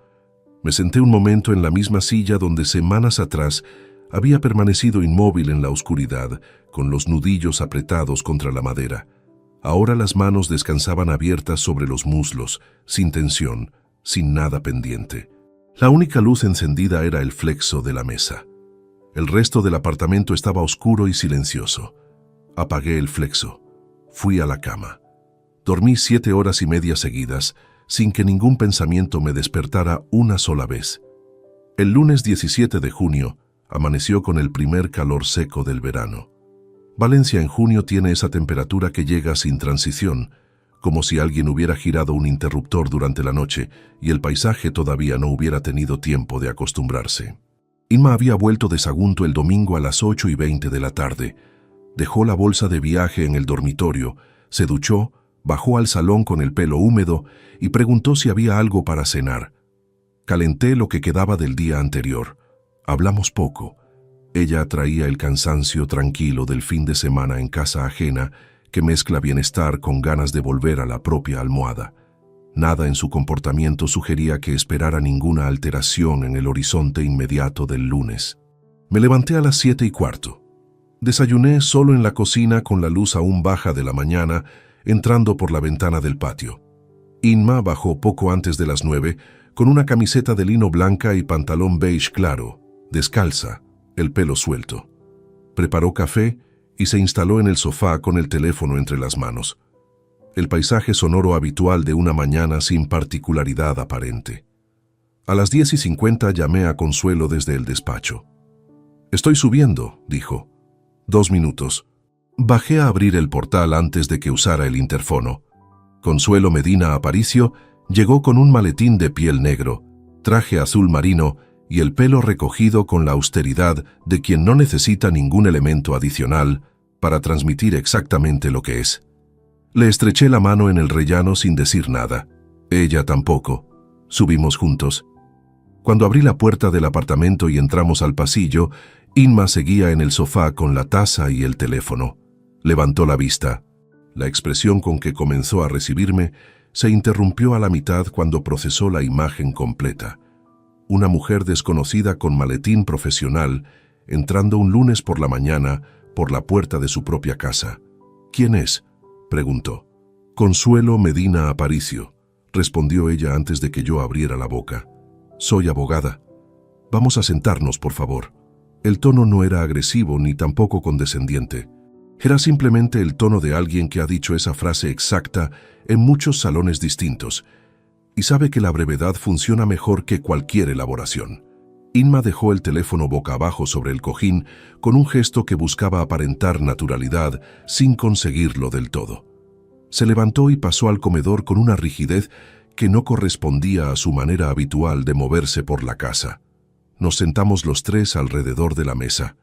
A: Me senté un momento en la misma silla donde semanas atrás había permanecido inmóvil en la oscuridad, con los nudillos apretados contra la madera. Ahora las manos descansaban abiertas sobre los muslos, sin tensión, sin nada pendiente. La única luz encendida era el flexo de la mesa. El resto del apartamento estaba oscuro y silencioso. Apagué el flexo. Fui a la cama. Dormí 7 horas y media seguidas, sin que ningún pensamiento me despertara una sola vez. El lunes 17 de junio amaneció con el primer calor seco del verano. Valencia en junio tiene esa temperatura que llega sin transición, como si alguien hubiera girado un interruptor durante la noche y el paisaje todavía no hubiera tenido tiempo de acostumbrarse. Inma había vuelto de Sagunto el domingo a las 8:20 de la tarde. Dejó la bolsa de viaje en el dormitorio, se duchó, bajó al salón con el pelo húmedo y preguntó si había algo para cenar. Calenté lo que quedaba del día anterior. Hablamos poco. Ella traía el cansancio tranquilo del fin de semana en casa ajena que mezcla bienestar con ganas de volver a la propia almohada. Nada en su comportamiento sugería que esperara ninguna alteración en el horizonte inmediato del lunes. Me levanté a las 7:15. Desayuné solo en la cocina con la luz aún baja de la mañana, entrando por la ventana del patio. Inma bajó poco antes de las 9, con una camiseta de lino blanca y pantalón beige claro, descalza, el pelo suelto. Preparó café y se instaló en el sofá con el teléfono entre las manos. El paisaje sonoro habitual de una mañana sin particularidad aparente. A las 10:50 llamé a Consuelo desde el despacho. «Estoy subiendo», dijo. 2 minutos. Bajé a abrir el portal antes de que usara el interfono. Consuelo Medina Aparicio llegó con un maletín de piel negro, traje azul marino y el pelo recogido con la austeridad de quien no necesita ningún elemento adicional para transmitir exactamente lo que es. Le estreché la mano en el rellano sin decir nada. Ella tampoco. Subimos juntos. Cuando abrí la puerta del apartamento y entramos al pasillo, Inma seguía en el sofá con la taza y el teléfono. Levantó la vista. La expresión con que comenzó a recibirme se interrumpió a la mitad cuando procesó la imagen completa. Una mujer desconocida con maletín profesional, entrando un lunes por la mañana por la puerta de su propia casa. «¿Quién es?», preguntó. «Consuelo Medina Aparicio», respondió ella antes de que yo abriera la boca. «Soy abogada. Vamos a sentarnos, por favor». El tono no era agresivo ni tampoco condescendiente. Era simplemente el tono de alguien que ha dicho esa frase exacta en muchos salones distintos. y sabe que la brevedad funciona mejor que cualquier elaboración. Inma dejó el teléfono boca abajo sobre el cojín con un gesto que buscaba aparentar naturalidad sin conseguirlo del todo. Se levantó y pasó al comedor con una rigidez que no correspondía a su manera habitual de moverse por la casa. Nos sentamos los tres alrededor de la mesa.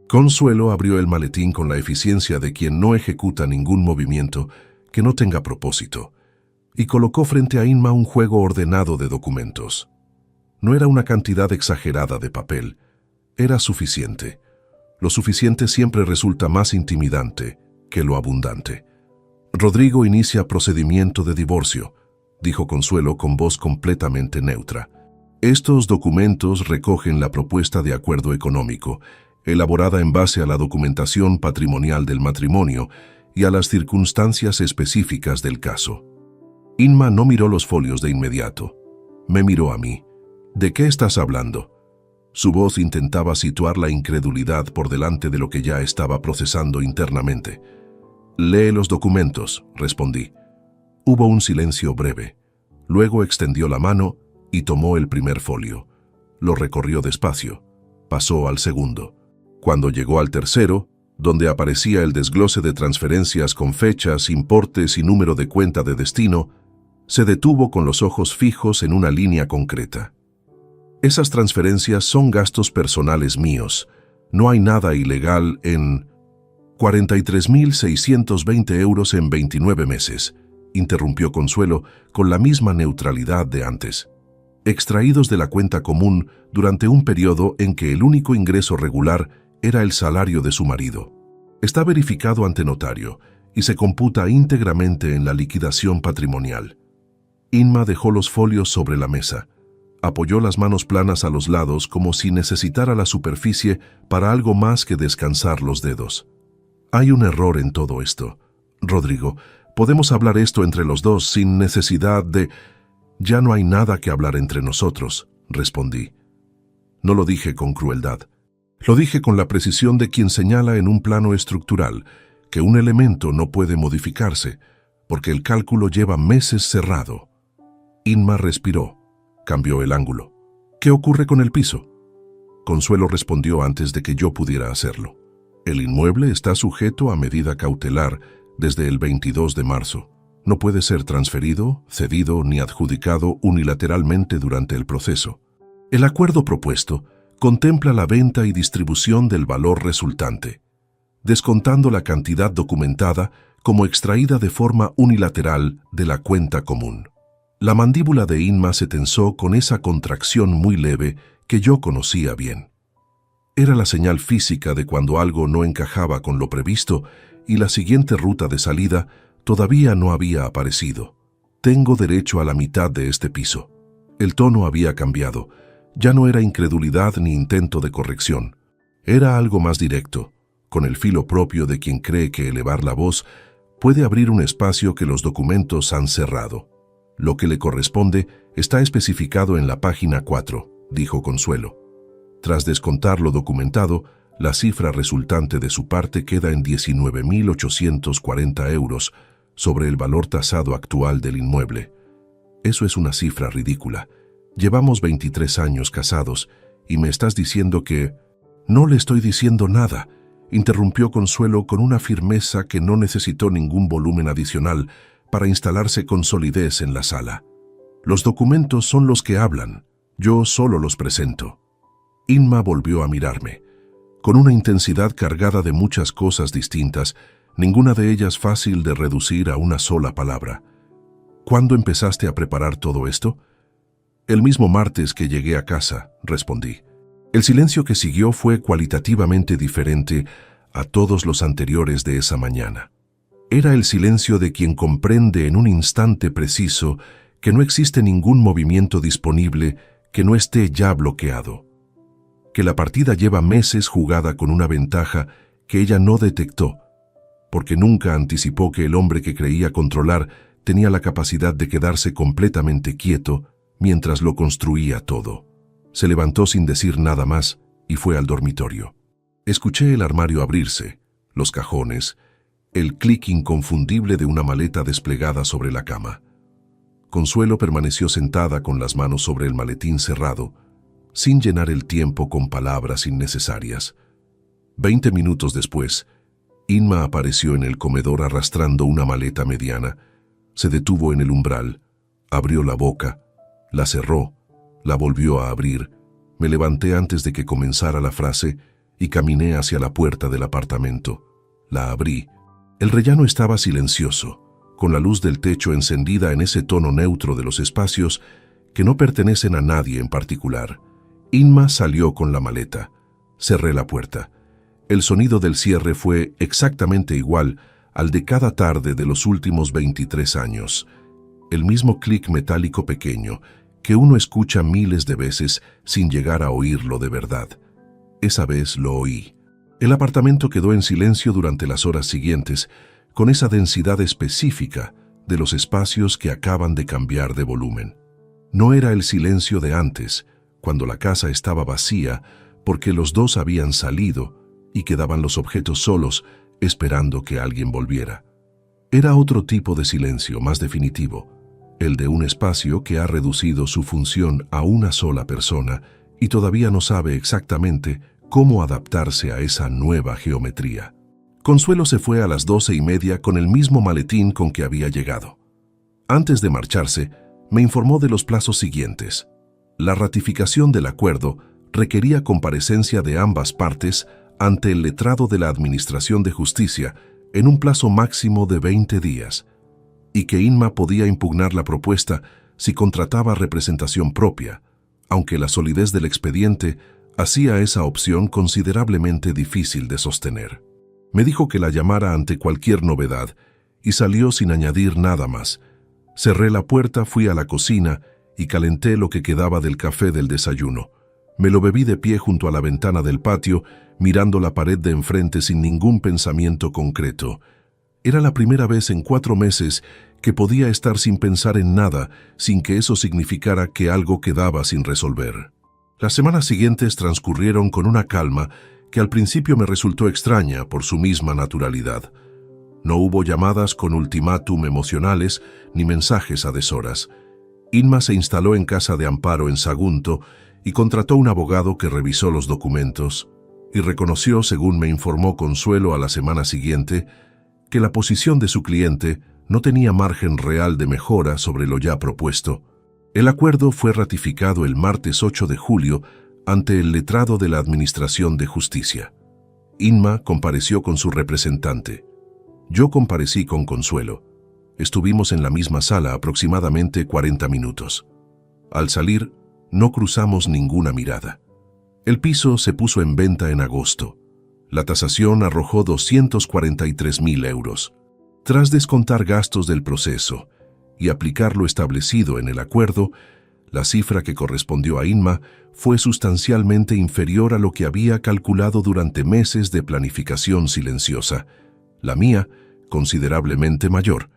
A: Consuelo abrió el maletín con la eficiencia de quien no ejecuta ningún movimiento que no tenga propósito, y colocó frente a Inma un juego ordenado de documentos. No era una cantidad exagerada de papel, era suficiente. Lo suficiente siempre resulta más intimidante que lo abundante. Rodrigo inicia procedimiento de divorcio, dijo Consuelo con voz completamente neutra. Estos documentos recogen la propuesta de acuerdo económico, elaborada en base a la documentación patrimonial del matrimonio y a las circunstancias específicas del caso. Inma no miró los folios de inmediato. Me miró a mí. ¿De qué estás hablando? Su voz intentaba situar la incredulidad por delante de lo que ya estaba procesando internamente. Lee los documentos, respondí. Hubo un silencio breve. Luego extendió la mano y tomó el primer folio. Lo recorrió despacio. Pasó al segundo. Cuando llegó al tercero, donde aparecía el desglose de transferencias con fechas, importes y número de cuenta de destino, se detuvo con los ojos fijos en una línea concreta. Esas transferencias son gastos personales míos. No hay nada ilegal en 43.620 euros en 29 meses, interrumpió Consuelo con la misma neutralidad de antes. Extraídos de la cuenta común durante un periodo en que el único ingreso regular era el salario de su marido. Está verificado ante notario y se computa íntegramente en la liquidación patrimonial. Inma dejó los folios sobre la mesa. Apoyó las manos planas a los lados como si necesitara la superficie para algo más que descansar los dedos. Hay un error en todo esto. Rodrigo, podemos hablar esto entre los dos sin necesidad de... Ya no hay nada que hablar entre nosotros, respondí. No lo dije con crueldad. Lo dije con la precisión de quien señala en un plano estructural que un elemento no puede modificarse, porque el cálculo lleva meses cerrado. Inma respiró. Cambió el ángulo. ¿Qué ocurre con el piso? Consuelo respondió antes de que yo pudiera hacerlo. El inmueble está sujeto a medida cautelar desde el 22 de marzo. No puede ser transferido, cedido ni adjudicado unilateralmente durante el proceso. El acuerdo propuesto contempla la venta y distribución del valor resultante, descontando la cantidad documentada como extraída de forma unilateral de la cuenta común. La mandíbula de Inma se tensó con esa contracción muy leve que yo conocía bien. Era la señal física de cuando algo no encajaba con lo previsto y la siguiente ruta de salida todavía no había aparecido. Tengo derecho a la mitad de este piso. El tono había cambiado. Ya no era incredulidad ni intento de corrección. Era algo más directo, con el filo propio de quien cree que elevar la voz puede abrir un espacio que los documentos han cerrado. Lo que le corresponde está especificado en la página 4, dijo Consuelo. Tras descontar lo documentado, la cifra resultante de su parte queda en 19.840 euros sobre el valor tasado actual del inmueble. Eso es una cifra ridícula. Llevamos 23 años casados y me estás diciendo que... No le estoy diciendo nada, interrumpió Consuelo con una firmeza que no necesitó ningún volumen adicional para instalarse con solidez en la sala. Los documentos son los que hablan, yo solo los presento. Inma volvió a mirarme. Con una intensidad cargada de muchas cosas distintas, ninguna de ellas fácil de reducir a una sola palabra. ¿Cuándo empezaste a preparar todo esto? El mismo martes que llegué a casa, respondí. El silencio que siguió fue cualitativamente diferente a todos los anteriores de esa mañana. Era el silencio de quien comprende en un instante preciso que no existe ningún movimiento disponible que no esté ya bloqueado, que la partida lleva meses jugada con una ventaja que ella no detectó, porque nunca anticipó que el hombre que creía controlar tenía la capacidad de quedarse completamente quieto mientras lo construía todo. Se levantó sin decir nada más y fue al dormitorio. Escuché el armario abrirse, los cajones, el clic inconfundible de una maleta desplegada sobre la cama. Consuelo permaneció sentada con las manos sobre el maletín cerrado, sin llenar el tiempo con palabras innecesarias. 20 minutos después, Inma apareció en el comedor arrastrando una maleta mediana. Se detuvo en el umbral, abrió la boca, la cerró, la volvió a abrir. Me levanté antes de que comenzara la frase y caminé hacia la puerta del apartamento. La abrí. El rellano estaba silencioso, con la luz del techo encendida en ese tono neutro de los espacios que no pertenecen a nadie en particular. Inma salió con la maleta. Cerré la puerta. El sonido del cierre fue exactamente igual al de cada tarde de los últimos 23 años. El mismo clic metálico pequeño que uno escucha miles de veces sin llegar a oírlo de verdad. Esa vez lo oí. El apartamento quedó en silencio durante las horas siguientes, con esa densidad específica de los espacios que acaban de cambiar de volumen. No era el silencio de antes, cuando la casa estaba vacía porque los dos habían salido y quedaban los objetos solos esperando que alguien volviera. Era otro tipo de silencio más definitivo, el de un espacio que ha reducido su función a una sola persona y todavía no sabe exactamente cómo adaptarse a esa nueva geometría. Consuelo se fue a las 12:30 con el mismo maletín con que había llegado. Antes de marcharse, me informó de los plazos siguientes. La ratificación del acuerdo requería comparecencia de ambas partes ante el letrado de la Administración de Justicia en un plazo máximo de 20 días, y que Inma podía impugnar la propuesta si contrataba representación propia, aunque la solidez del expediente hacía esa opción considerablemente difícil de sostener. Me dijo que la llamara ante cualquier novedad y salió sin añadir nada más. Cerré la puerta, fui a la cocina y calenté lo que quedaba del café del desayuno. Me lo bebí de pie junto a la ventana del patio, mirando la pared de enfrente sin ningún pensamiento concreto. Era la primera vez en 4 meses que podía estar sin pensar en nada, sin que eso significara que algo quedaba sin resolver. Las semanas siguientes transcurrieron con una calma que al principio me resultó extraña por su misma naturalidad. No hubo llamadas con ultimátum emocionales ni mensajes a deshoras. Inma se instaló en casa de Amparo en Sagunto y contrató un abogado que revisó los documentos y reconoció, según me informó Consuelo a la semana siguiente, que la posición de su cliente no tenía margen real de mejora sobre lo ya propuesto. El acuerdo fue ratificado el martes 8 de julio ante el letrado de la Administración de Justicia. Inma compareció con su representante. Yo comparecí con Consuelo. Estuvimos en la misma sala aproximadamente 40 minutos. Al salir, no cruzamos ninguna mirada. El piso se puso en venta en agosto. La tasación arrojó 243.000 euros. Tras descontar gastos del proceso y aplicar lo establecido en el acuerdo, la cifra que correspondió a Inma fue sustancialmente inferior a lo que había calculado durante meses de planificación silenciosa. La mía, considerablemente mayor.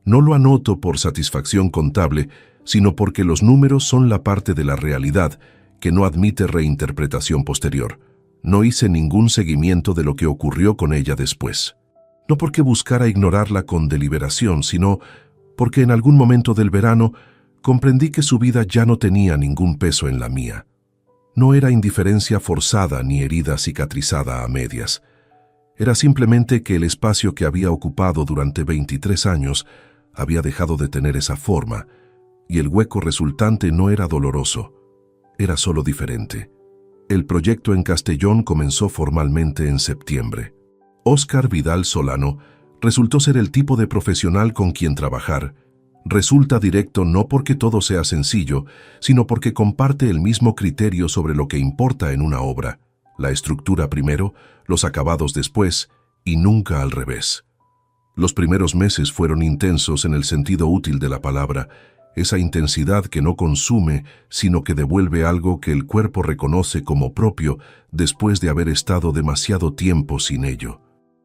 A: No lo anoto por satisfacción contable, sino porque los números son la parte de la realidad que no admite reinterpretación posterior. No hice ningún seguimiento de lo que ocurrió con ella después. No porque buscara ignorarla con deliberación, sino porque en algún momento del verano comprendí que su vida ya no tenía ningún peso en la mía. No era indiferencia forzada ni herida cicatrizada a medias. Era simplemente que el espacio que había ocupado durante 23 años había dejado de tener esa forma, y el hueco resultante no era doloroso, era solo diferente. El proyecto en Castellón comenzó formalmente en septiembre. Óscar Vidal Solano resultó ser el tipo de profesional con quien trabajar. Resulta directo no porque todo sea sencillo, sino porque comparte el mismo criterio sobre lo que importa en una obra, la estructura primero, los acabados después, y nunca al revés. Los primeros meses fueron intensos en el sentido útil de la palabra, esa intensidad que no consume, sino que devuelve algo que el cuerpo reconoce como propio después de haber estado demasiado tiempo sin ello.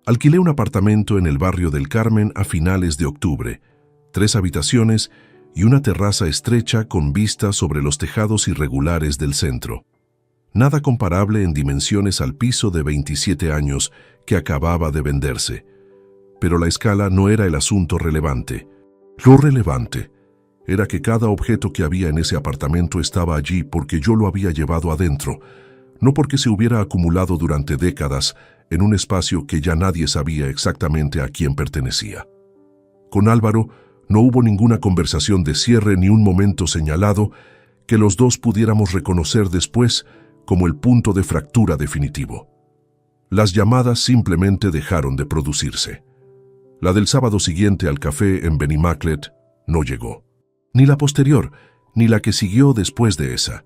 A: Alquilé un apartamento en el barrio del Carmen a finales de octubre, 3 habitaciones y una terraza estrecha con vista sobre los tejados irregulares del centro. Nada comparable en dimensiones al piso de 27 años que acababa de venderse. Pero la escala no era el asunto relevante. Lo relevante era que cada objeto que había en ese apartamento estaba allí porque yo lo había llevado adentro, no porque se hubiera acumulado durante décadas en un espacio que ya nadie sabía exactamente a quién pertenecía. Con Álvaro no hubo ninguna conversación de cierre ni un momento señalado que los dos pudiéramos reconocer después como el punto de fractura definitivo. Las llamadas simplemente dejaron de producirse. La del sábado siguiente al café en Benimaclet no llegó. Ni la posterior, ni la que siguió después de esa.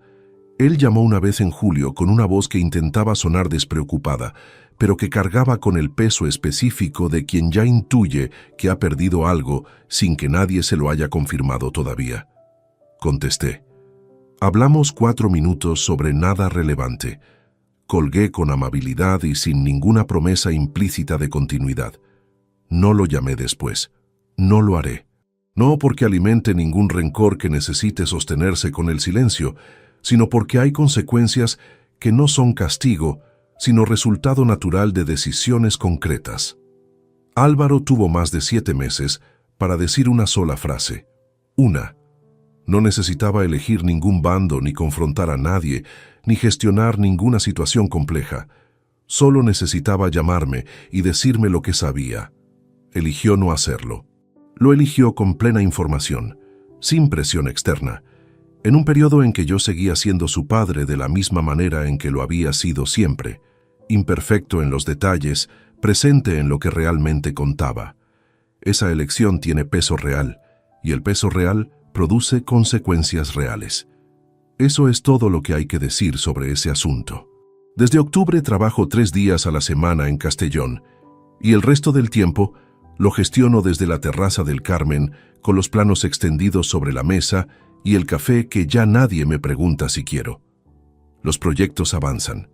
A: Él llamó una vez en julio con una voz que intentaba sonar despreocupada, pero que cargaba con el peso específico de quien ya intuye que ha perdido algo sin que nadie se lo haya confirmado todavía. Contesté. Hablamos 4 minutos sobre nada relevante. Colgué con amabilidad y sin ninguna promesa implícita de continuidad. No lo llamé después. No lo haré. No porque alimente ningún rencor que necesite sostenerse con el silencio, sino porque hay consecuencias que no son castigo, sino resultado natural de decisiones concretas. Álvaro tuvo más de 7 meses para decir una sola frase. Una. No necesitaba elegir ningún bando, ni confrontar a nadie, ni gestionar ninguna situación compleja. Solo necesitaba llamarme y decirme lo que sabía. Eligió no hacerlo. Lo eligió con plena información, sin presión externa, en un periodo en que yo seguía siendo su padre de la misma manera en que lo había sido siempre, imperfecto en los detalles, presente en lo que realmente contaba. Esa elección tiene peso real, y el peso real produce consecuencias reales. Eso es todo lo que hay que decir sobre ese asunto. Desde octubre trabajo 3 días a la semana en Castellón, y el resto del tiempo lo gestiono desde la terraza del Carmen, con los planos extendidos sobre la mesa y el café que ya nadie me pregunta si quiero. Los proyectos avanzan.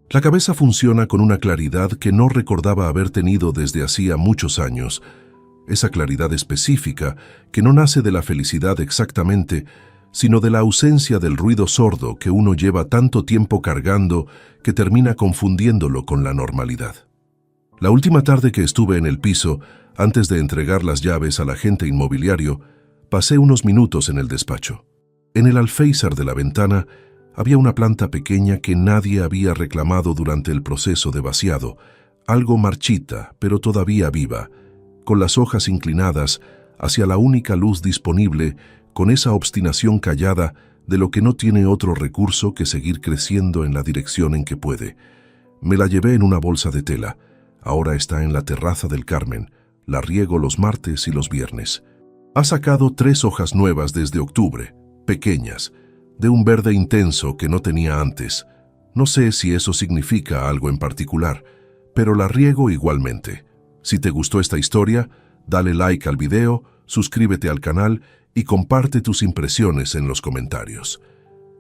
A: La cabeza funciona con una claridad que no recordaba haber tenido desde hacía muchos años. Esa claridad específica que no nace de la felicidad exactamente, sino de la ausencia del ruido sordo que uno lleva tanto tiempo cargando que termina confundiéndolo con la normalidad. La última tarde que estuve en el piso, antes de entregar las llaves al agente inmobiliario, pasé unos minutos en el despacho. En el alféizar de la ventana había una planta pequeña que nadie había reclamado durante el proceso de vaciado, algo marchita, pero todavía viva, con las hojas inclinadas hacia la única luz disponible, con esa obstinación callada de lo que no tiene otro recurso que seguir creciendo en la dirección en que puede. Me la llevé en una bolsa de tela. Ahora está en la terraza del Carmen. La riego los martes y los viernes. Ha sacado 3 hojas nuevas desde octubre, pequeñas, de un verde intenso que no tenía antes. No sé si eso significa algo en particular, pero la riego igualmente. Si te gustó esta historia, dale like al video, suscríbete al canal y comparte tus impresiones en los comentarios.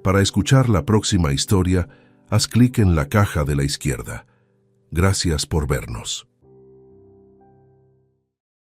A: Para escuchar la próxima historia, haz clic en la caja de la izquierda. Gracias por vernos.